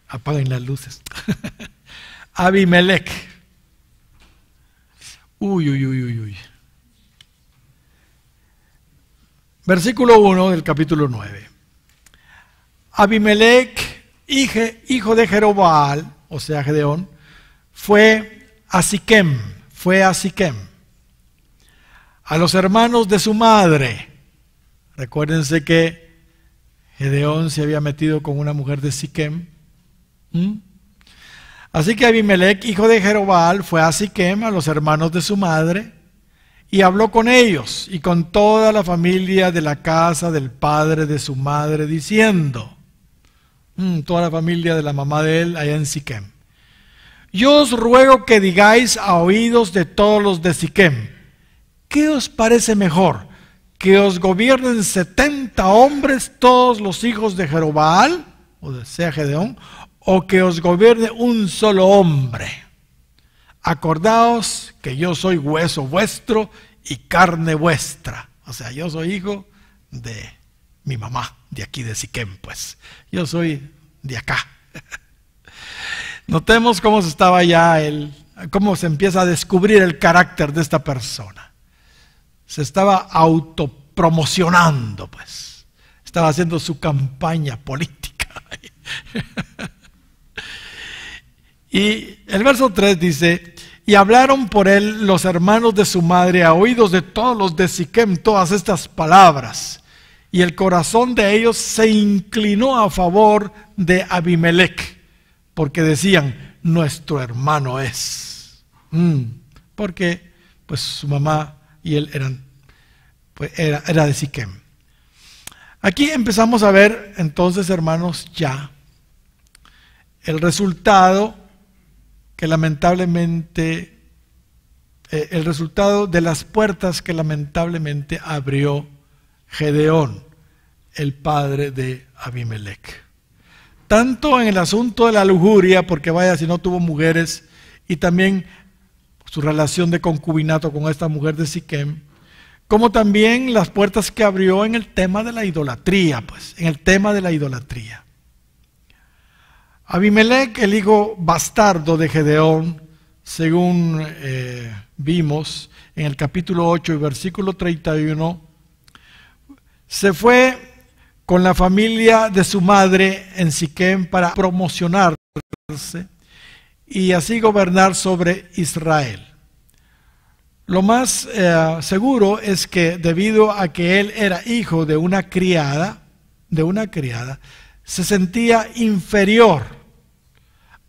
apaguen las luces. Abimelech. Uy. Versículo 1 del capítulo 9. Abimelech, hijo de Jerobaal, o sea Gedeón, fue a Siquem, a los hermanos de su madre. Recuérdense que Gedeón se había metido con una mujer de Siquem. Así que Abimelech, hijo de Jerobaal, fue a Siquem, a los hermanos de su madre, y habló con ellos y con toda la familia de la casa del padre de su madre, diciendo, toda la familia de la mamá de él allá en Siquem: yo os ruego que digáis a oídos de todos los de Siquem, ¿qué os parece mejor? ¿Que os gobiernen 70 hombres, todos los hijos de Jerobaal, o sea Gedeón, o que os gobierne un solo hombre? Acordaos que yo soy hueso vuestro y carne vuestra. O sea, yo soy hijo de mi mamá, de aquí de Siquem, pues. Yo soy de acá. Notemos cómo se estaba ya cómo se empieza a descubrir el carácter de esta persona. Se estaba autopromocionando, pues. Estaba haciendo su campaña política. Y el verso 3 dice: y hablaron por él los hermanos de su madre a oídos de todos los de Siquem todas estas palabras. Y el corazón de ellos se inclinó a favor de Abimelech, porque decían, nuestro hermano es. Porque pues su mamá y él era de Siquem. Aquí empezamos a ver entonces, hermanos, ya el resultado que lamentablemente, el resultado de las puertas que lamentablemente abrió Gedeón, el padre de Abimelech. Tanto en el asunto de la lujuria, porque vaya si no tuvo mujeres, y también su relación de concubinato con esta mujer de Siquem, como también las puertas que abrió en el tema de la idolatría, pues, en el tema de la idolatría. Abimelech, el hijo bastardo de Gedeón, según vimos en el capítulo 8 y versículo 31, se fue con la familia de su madre en Siquem para promocionarse y así gobernar sobre Israel. Lo más seguro es que debido a que él era hijo de una criada, se sentía inferior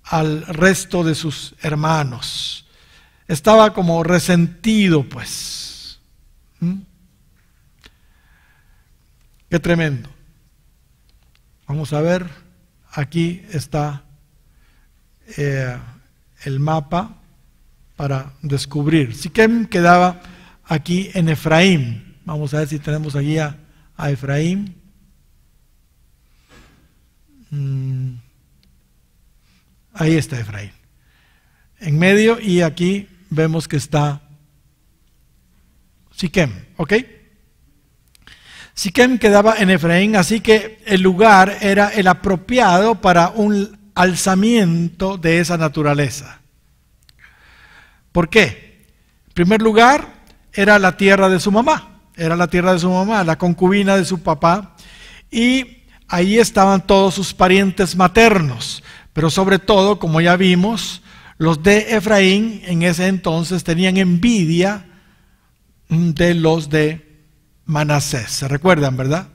al resto de sus hermanos. Estaba como resentido, pues. Qué tremendo. Vamos a ver, aquí está el mapa para descubrir. Siquem quedaba aquí en Efraín. Vamos a ver si tenemos aquí a Efraín. Ahí está Efraín. En medio, y aquí vemos que está Siquem, ¿ok? Siquem quedaba en Efraín, así que el lugar era el apropiado para un alzamiento de esa naturaleza. ¿Por qué? En primer lugar, era la tierra de su mamá, la concubina de su papá, y ahí estaban todos sus parientes maternos, pero sobre todo, como ya vimos, los de Efraín en ese entonces tenían envidia de los de Manasés. ¿Se recuerdan, verdad?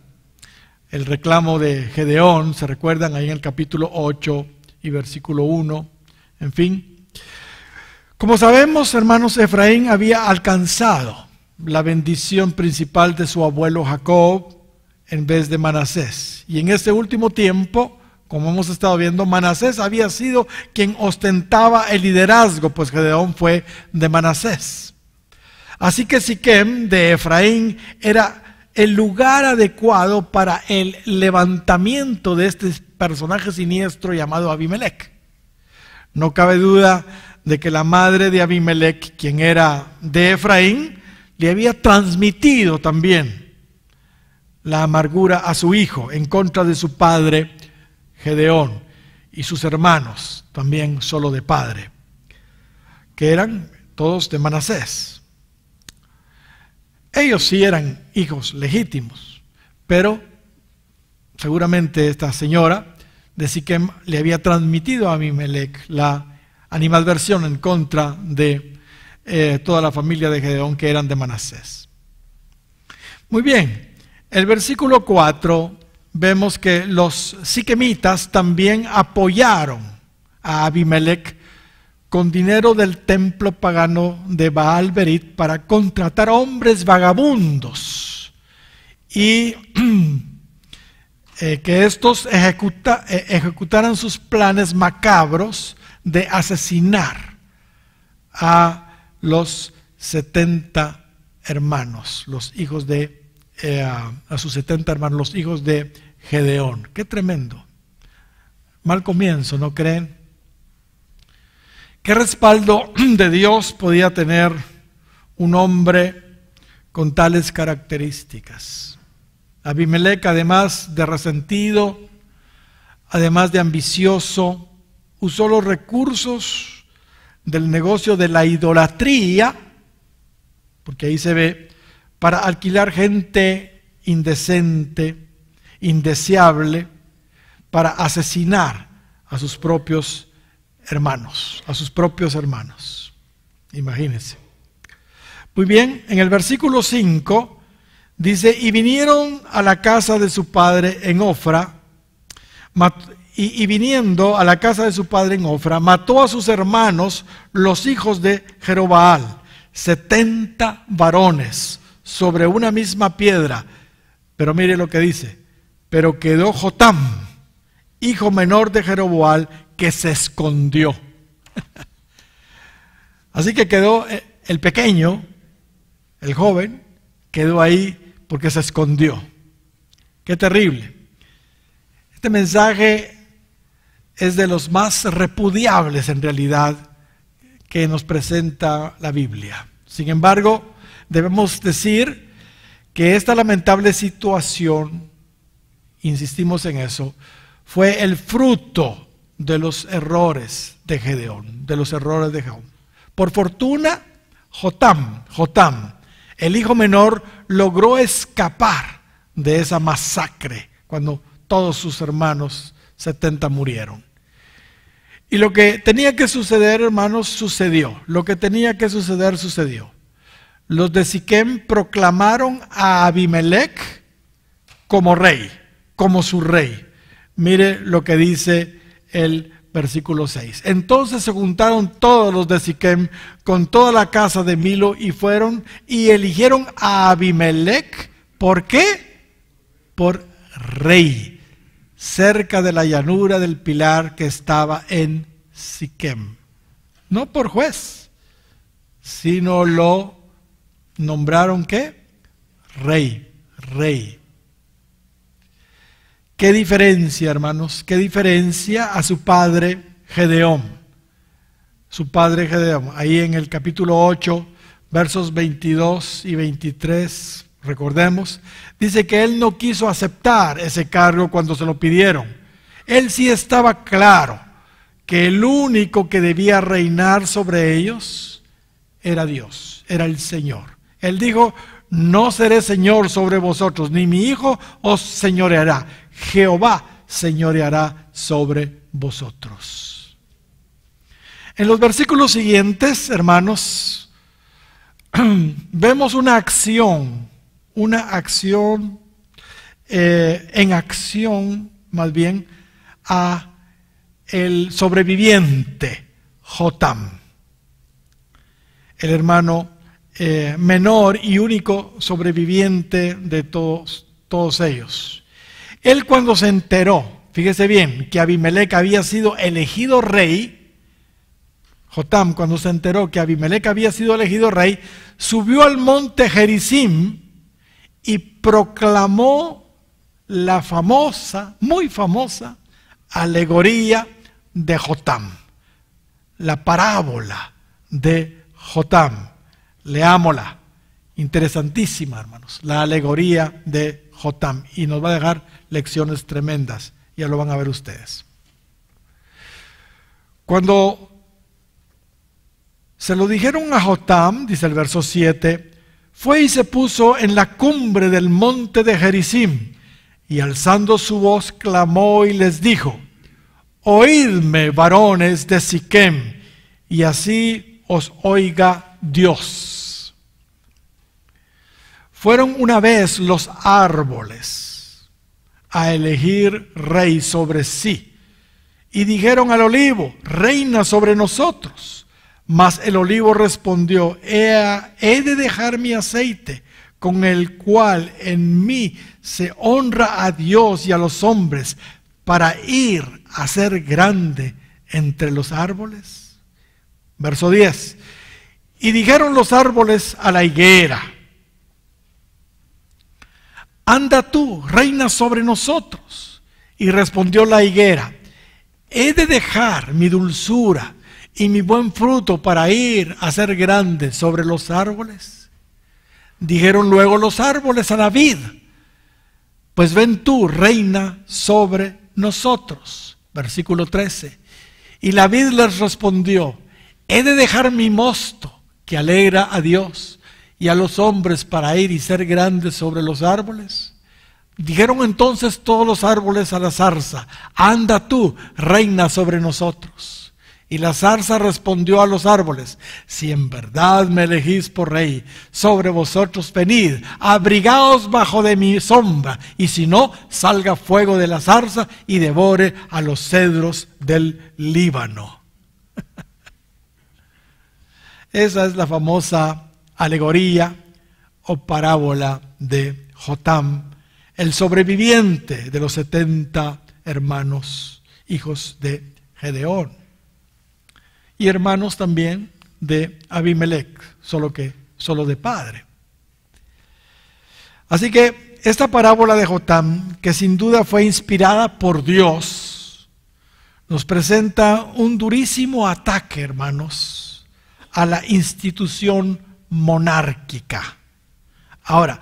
El reclamo de Gedeón, ¿se recuerdan? Ahí en el capítulo 8 y versículo 1, en fin. Como sabemos, hermanos, Efraín había alcanzado la bendición principal de su abuelo Jacob en vez de Manasés. Y en este último tiempo, como hemos estado viendo, Manasés había sido quien ostentaba el liderazgo, pues Gedeón fue de Manasés. Así que Siquem de Efraín era el lugar adecuado para el levantamiento de este personaje siniestro llamado Abimelech. No cabe duda de que la madre de Abimelech, quien era de Efraín, le había transmitido también la amargura a su hijo en contra de su padre Gedeón y sus hermanos, también solo de padre, que eran todos de Manasés. Ellos sí eran hijos legítimos, pero seguramente esta señora de Siquem le había transmitido a Abimelech la animadversión en contra de toda la familia de Gedeón, que eran de Manasés. Muy bien, el versículo 4 vemos que los siquemitas también apoyaron a Abimelech con dinero del templo pagano de Baal Berit para contratar hombres vagabundos y que estos ejecutaran sus planes macabros de asesinar a los 70 hermanos, los hijos de a sus 70 hermanos, los hijos de Gedeón. Qué tremendo. Mal comienzo, ¿no creen? ¿Qué respaldo de Dios podía tener un hombre con tales características? Abimelech, además de resentido, además de ambicioso, usó los recursos del negocio de la idolatría, porque ahí se ve, para alquilar gente indecente, indeseable, para asesinar a sus propios hermanos, Imagínense. Muy bien, en el versículo 5 dice, y vinieron a la casa de su padre en Ofra, y viniendo a la casa de su padre en Ofra, mató a sus hermanos, los hijos de Jerobaal, 70 varones, sobre una misma piedra. Pero mire lo que dice, pero quedó Jotam, hijo menor de Jeroboal, que se escondió. Así que quedó el pequeño, el joven, quedó ahí porque se escondió. Qué terrible. Este mensaje es de los más repudiables en realidad que nos presenta la Biblia. Sin embargo, debemos decir que esta lamentable situación, insistimos en eso, fue el fruto de los errores de Gedeón, Por fortuna, Jotam, el hijo menor, logró escapar de esa masacre cuando todos sus hermanos 70 murieron. Y lo que tenía que suceder, hermanos, sucedió. Sucedió. Los de Siquem proclamaron a Abimelech como rey, como su rey. Mire lo que dice el versículo 6. Entonces se juntaron todos los de Siquem con toda la casa de Milo y fueron y eligieron a Abimelech. ¿Por qué? Por rey, cerca de la llanura del Pilar que estaba en Siquem. No por juez, sino lo nombraron ¿qué? Rey. ¿Qué diferencia, hermanos? ¿Qué diferencia a su padre Gedeón? Ahí en el capítulo 8, versos 22 y 23, recordemos, dice que él no quiso aceptar ese cargo cuando se lo pidieron. Él sí estaba claro que el único que debía reinar sobre ellos era Dios, era el Señor. Él dijo, no seré señor sobre vosotros, ni mi hijo os señoreará. Jehová señoreará sobre vosotros. En los versículos siguientes, hermanos, vemos una acción en acción, más bien, a el sobreviviente Jotam, el hermano menor y único sobreviviente de todos ellos. Él cuando se enteró, fíjese bien, que Abimelech había sido elegido rey, Jotam cuando se enteró que Abimelech había sido elegido rey, subió al monte Gerizim y proclamó la famosa, muy famosa, alegoría de Jotam. la parábola de Jotam. Leámosla. Interesantísima, hermanos. La alegoría de Jotam. Y nos va a dejar lecciones tremendas. Ya lo van a ver ustedes. Cuando se lo dijeron a Jotam, dice el verso 7, fue y se puso en la cumbre del monte de Gerizim, y alzando su voz clamó y les dijo: oídme, varones de Siquem, y así os oiga Dios. Fueron una vez los árboles a elegir rey sobre sí, y dijeron al olivo: reina sobre nosotros. Mas el olivo respondió: he de dejar mi aceite, con el cual en mí se honra a Dios y a los hombres, para ir a ser grande entre los árboles. Verso 10. Y dijeron los árboles a la higuera: anda tú, reina sobre nosotros. Y respondió la higuera: he de dejar mi dulzura y mi buen fruto para ir a ser grande sobre los árboles. Dijeron luego los árboles a la vid: pues ven tú, reina sobre nosotros. Versículo 13. Y la vid les respondió: he de dejar mi mosto, que alegra a Dios y a los hombres, para ir y ser grande sobre los árboles. Dijeron entonces todos los árboles a la zarza: anda tú, reina sobre nosotros. Y la zarza respondió a los árboles: si en verdad me elegís por rey sobre vosotros, venid, abrigaos bajo de mi sombra, y si no, salga fuego de la zarza y devore a los cedros del Líbano. Esa es la famosa alegoría o parábola de Jotam, el sobreviviente de los 70 hermanos, hijos de Gedeón. Y hermanos también de Abimelech, solo de padre. Así que esta parábola de Jotam, que sin duda fue inspirada por Dios, nos presenta un durísimo ataque, hermanos, a la institución monárquica. Ahora,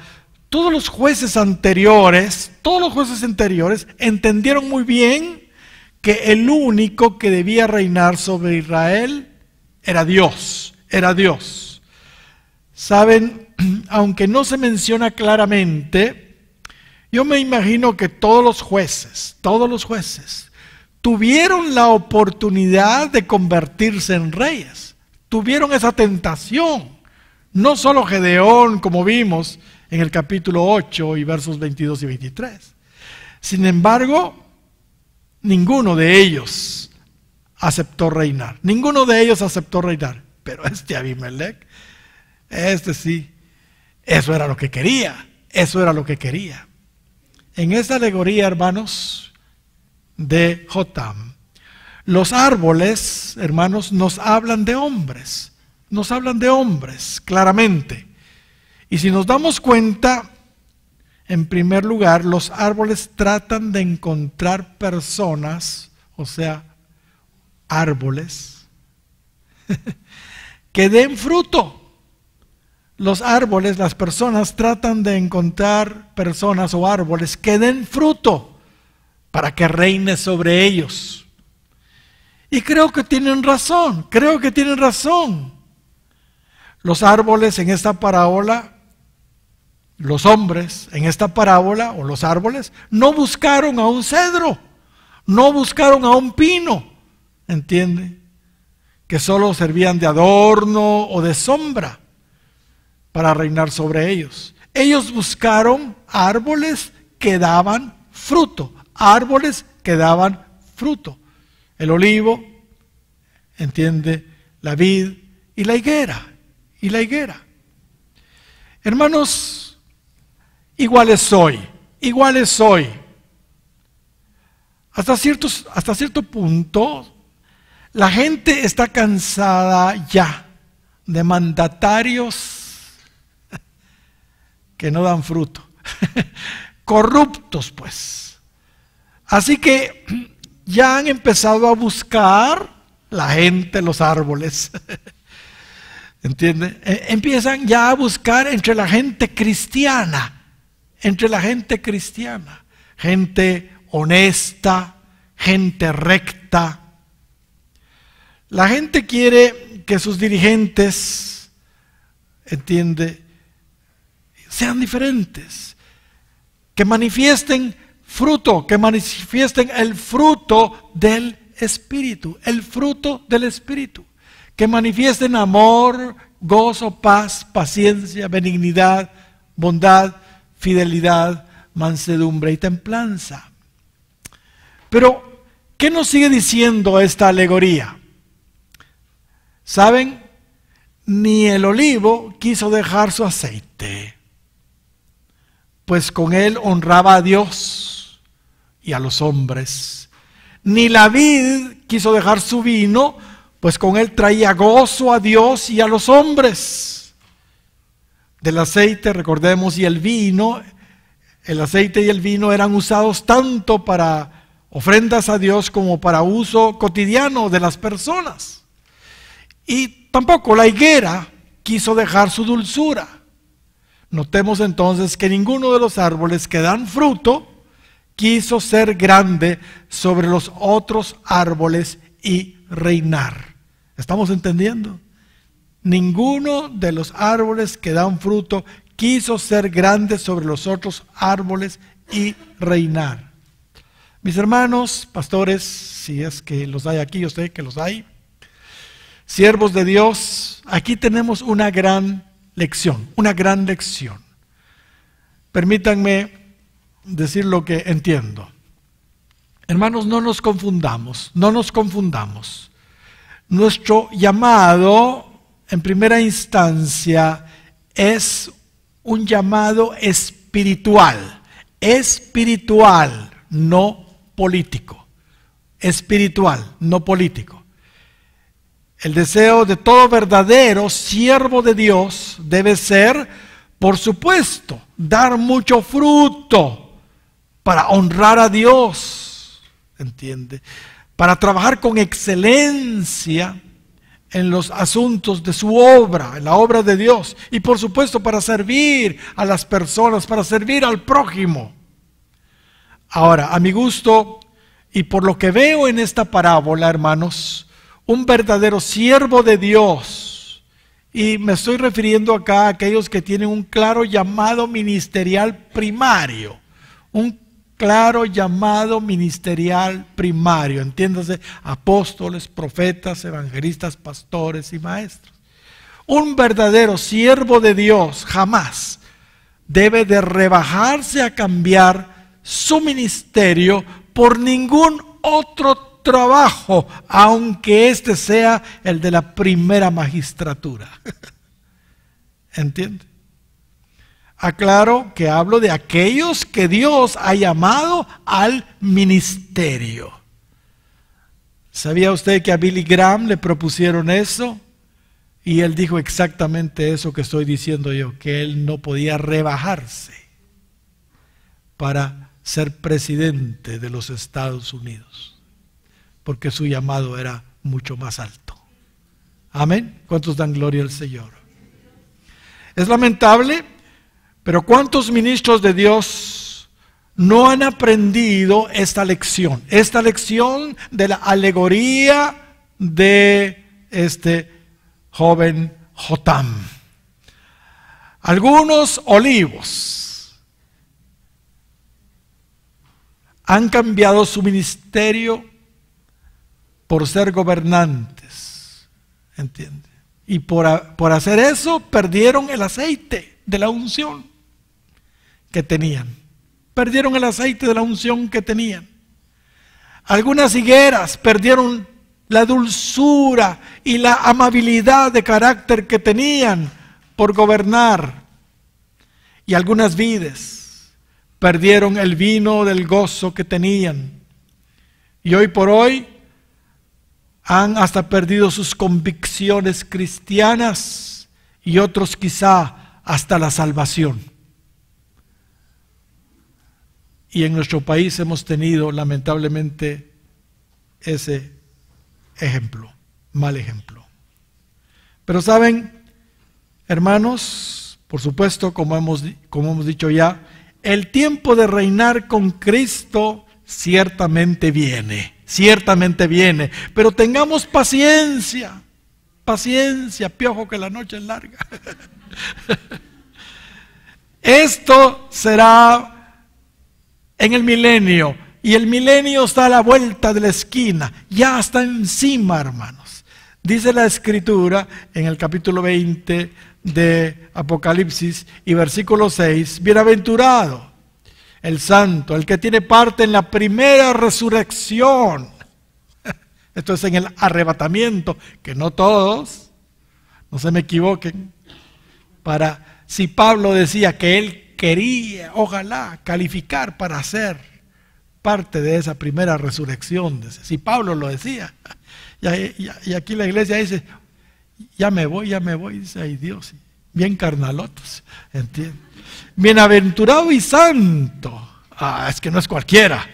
todos los jueces anteriores entendieron muy bien que el único que debía reinar sobre Israel era Dios. Saben, aunque no se menciona claramente, yo me imagino que todos los jueces tuvieron la oportunidad de convertirse en reyes, tuvieron esa tentación. No solo Gedeón, como vimos en el capítulo 8 y versos 22 y 23. Sin embargo, ninguno de ellos aceptó reinar. Pero Abimelech, sí, eso era lo que quería. En esta alegoría, hermanos, de Jotam, los árboles, hermanos, nos hablan de hombres, claramente. Y si nos damos cuenta, en primer lugar, los árboles tratan de encontrar personas, o sea, árboles, que den fruto. Los árboles, las personas tratan de encontrar personas o árboles que den fruto para que reine sobre ellos. Y creo que tienen razón. Los árboles en esta parábola, los hombres en esta parábola, o los árboles, no buscaron a un cedro, no buscaron a un pino, ¿entiende? Que solo servían de adorno o de sombra para reinar sobre ellos. Ellos buscaron árboles que daban fruto, El olivo, ¿entiende? La vid y la higuera. Hermanos, iguales soy. Hasta cierto punto, la gente está cansada ya de mandatarios que no dan fruto, corruptos pues. Así que ya han empezado a buscar la gente, los árboles. ¿Entiende? Empiezan ya a buscar entre la gente cristiana, gente honesta, gente recta. La gente quiere que sus dirigentes, ¿entiende?, sean diferentes, que manifiesten fruto, que manifiesten el fruto del Espíritu, que manifiesten amor, gozo, paz, paciencia, benignidad, bondad, fidelidad, mansedumbre y templanza. Pero, ¿qué nos sigue diciendo esta alegoría? ¿Saben? Ni el olivo quiso dejar su aceite, pues con él honraba a Dios y a los hombres. Ni la vid quiso dejar su vino, pues con él traía gozo a Dios y a los hombres. Del aceite, recordemos, y el vino, el aceite y el vino eran usados tanto para ofrendas a Dios como para uso cotidiano de las personas. Y tampoco la higuera quiso dejar su dulzura. Notemos entonces que ninguno de los árboles que dan fruto quiso ser grande sobre los otros árboles y reinar. ¿Estamos entendiendo? Ninguno de los árboles que dan fruto quiso ser grande sobre los otros árboles y reinar. Mis hermanos, pastores, si es que los hay aquí, yo sé que los hay, siervos de Dios, aquí tenemos una gran lección, Permítanme decir lo que entiendo. Hermanos, no nos confundamos. Nuestro llamado, en primera instancia, es un llamado espiritual, no político. Espiritual, no político. El deseo de todo verdadero siervo de Dios debe ser, por supuesto, dar mucho fruto para honrar a Dios, ¿entiende? Para trabajar con excelencia en los asuntos de su obra, en la obra de Dios, y por supuesto para servir a las personas, para servir al prójimo. Ahora, a mi gusto, y por lo que veo en esta parábola, hermanos, un verdadero siervo de Dios, y me estoy refiriendo acá a aquellos que tienen un claro llamado ministerial primario, entiéndase, apóstoles, profetas, evangelistas, pastores y maestros. Un verdadero siervo de Dios jamás debe de rebajarse a cambiar su ministerio por ningún otro trabajo, aunque este sea el de la primera magistratura. ¿Entiende? Aclaro que hablo de aquellos que Dios ha llamado al ministerio. ¿Sabía usted que a Billy Graham le propusieron eso? Y él dijo exactamente eso que estoy diciendo yo, que él no podía rebajarse para ser presidente de los Estados Unidos, porque su llamado era mucho más alto. Amén. ¿Cuántos dan gloria al Señor? Es lamentable, pero ¿cuántos ministros de Dios no han aprendido esta lección? Esta lección de la alegoría de este joven Jotam. Algunos olivos han cambiado su ministerio por ser gobernantes, ¿entiende? Y por hacer eso perdieron el aceite de la unción que tenían. Algunas higueras perdieron la dulzura y la amabilidad de carácter que tenían por gobernar. Y algunas vides perdieron el vino del gozo que tenían. Y hoy por hoy han hasta perdido sus convicciones cristianas y otros quizá hasta la salvación. Y en nuestro país hemos tenido lamentablemente ese ejemplo. mal ejemplo. Pero saben, hermanos, por supuesto, como hemos dicho ya, el tiempo de reinar con Cristo ciertamente viene, pero tengamos paciencia, piojo que la noche es larga. Esto será en el milenio, y el milenio está a la vuelta de la esquina, ya está encima, hermanos. Dice la Escritura en el capítulo 20 de Apocalipsis y versículo 6, bienaventurado el santo, el que tiene parte en la primera resurrección. Esto es en el arrebatamiento, que no todos, no se me equivoquen, si Pablo decía que él quería, ojalá, calificar para ser parte de esa primera resurrección, si Pablo lo decía, y aquí la iglesia dice, ya me voy, dice, ay Dios, bien carnalotos, ¿entiendes? Bienaventurado y santo, es que no es cualquiera,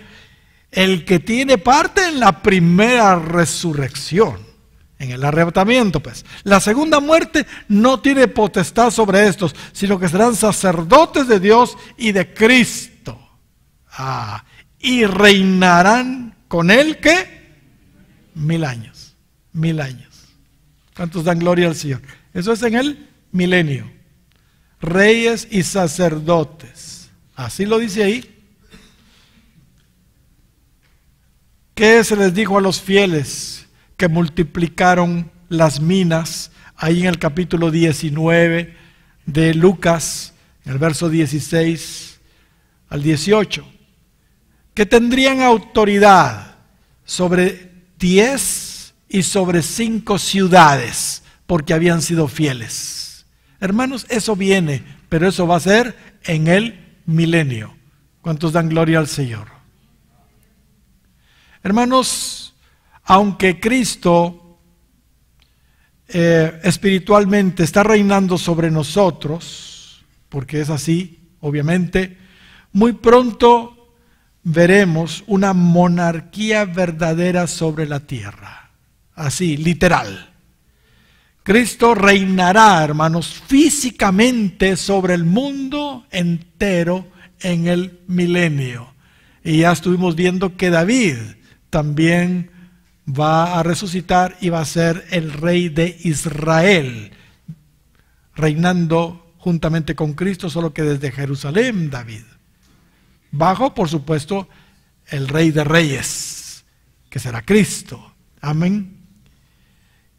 el que tiene parte en la primera resurrección, en el arrebatamiento, pues. La segunda muerte no tiene potestad sobre estos, sino que serán sacerdotes de Dios y de Cristo. Y reinarán con él, ¿qué? 1000 años. 1000 años. ¿Cuántos dan gloria al Señor? Eso es en el milenio. Reyes y sacerdotes. Así lo dice ahí. ¿Qué se les dijo a los fieles que multiplicaron las minas? Ahí en el capítulo 19 de Lucas, en el verso 16 al 18. Que tendrían autoridad sobre 10 y sobre 5 ciudades, porque habían sido fieles. Hermanos, eso viene, pero eso va a ser en el milenio. ¿Cuántos dan gloria al Señor? Hermanos, aunque Cristo espiritualmente está reinando sobre nosotros, porque es así, obviamente, muy pronto veremos una monarquía verdadera sobre la tierra. Así, literal. Cristo reinará, hermanos, físicamente sobre el mundo entero en el milenio. Y ya estuvimos viendo que David también va a resucitar y va a ser el rey de Israel, reinando juntamente con Cristo, solo que desde Jerusalén, David. Bajo, por supuesto, el Rey de Reyes, que será Cristo. Amén.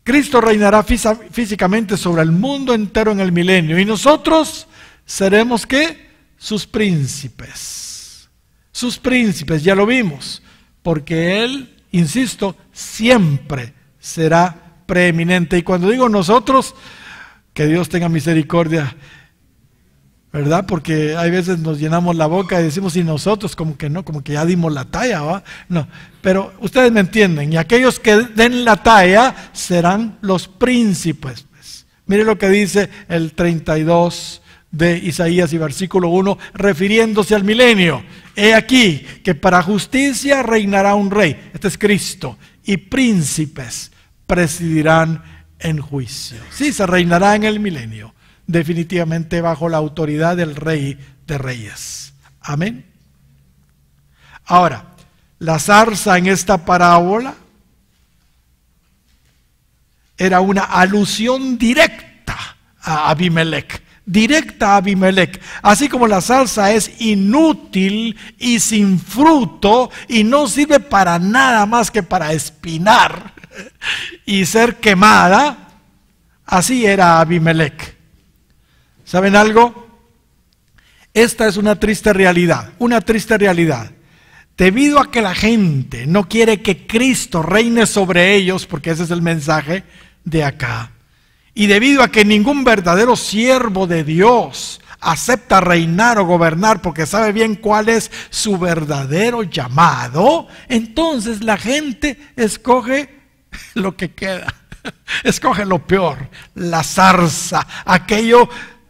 Cristo reinará físicamente sobre el mundo entero en el milenio. Y nosotros seremos, ¿qué? Sus príncipes. Sus príncipes, ya lo vimos. Porque Él, insisto, siempre será preeminente. Y cuando digo nosotros, que Dios tenga misericordia, ¿verdad? Porque hay veces nos llenamos la boca y decimos, y nosotros, como que no, como que ya dimos la talla, ¿va? No, pero ustedes me entienden, y aquellos que den la talla serán los príncipes. Pues. Mire lo que dice el 32 de Isaías y versículo 1, refiriéndose al milenio. He aquí que para justicia reinará un rey, este es Cristo, y príncipes presidirán en juicio. Sí, se reinará en el milenio, definitivamente bajo la autoridad del Rey de Reyes. Amén. Ahora, la zarza en esta parábola era una alusión directa a Abimelec. Directa a Abimelec, así como la zarza es inútil y sin fruto y no sirve para nada más que para espinar y ser quemada, así era Abimelec. ¿Saben algo? Esta es una triste realidad, Debido a que la gente no quiere que Cristo reine sobre ellos, porque ese es el mensaje de acá, y debido a que ningún verdadero siervo de Dios acepta reinar o gobernar porque sabe bien cuál es su verdadero llamado, entonces la gente escoge lo que queda, escoge lo peor, la zarza,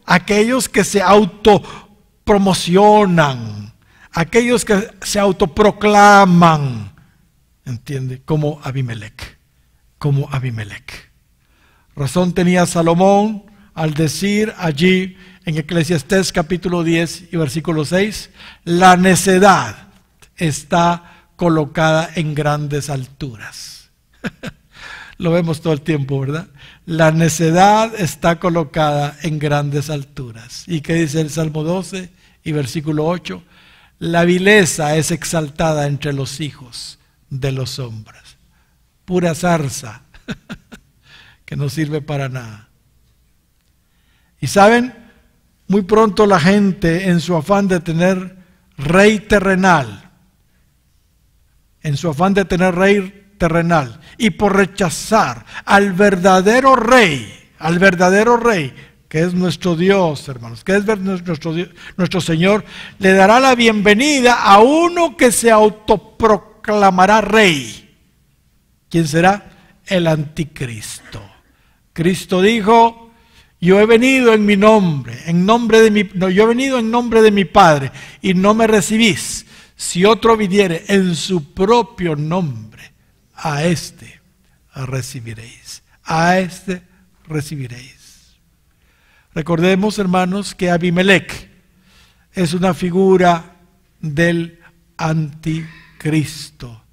aquellos que se autopromocionan, aquellos que se autoproclaman, ¿entiende? Como Abimelec. como Abimelech. Razón tenía Salomón al decir allí en Eclesiastés capítulo 10 y versículo 6, la necedad está colocada en grandes alturas. Lo vemos todo el tiempo, ¿verdad? La necedad está colocada en grandes alturas. ¿Y qué dice el Salmo 12 y versículo 8? La vileza es exaltada entre los hijos de los hombres. Pura zarza que no sirve para nada. Y saben, muy pronto la gente, en su afán de tener rey terrenal, y por rechazar al verdadero rey, que es nuestro Dios, hermanos, que es nuestro Señor, le dará la bienvenida a uno que se autoproclamará rey. ¿Quién será? El anticristo. Cristo dijo: yo he venido en mi nombre, yo he venido en nombre de mi Padre, y no me recibís. Si otro viniere en su propio nombre, a este recibiréis. A este recibiréis. Recordemos, hermanos, que Abimelech es una figura del anticristo.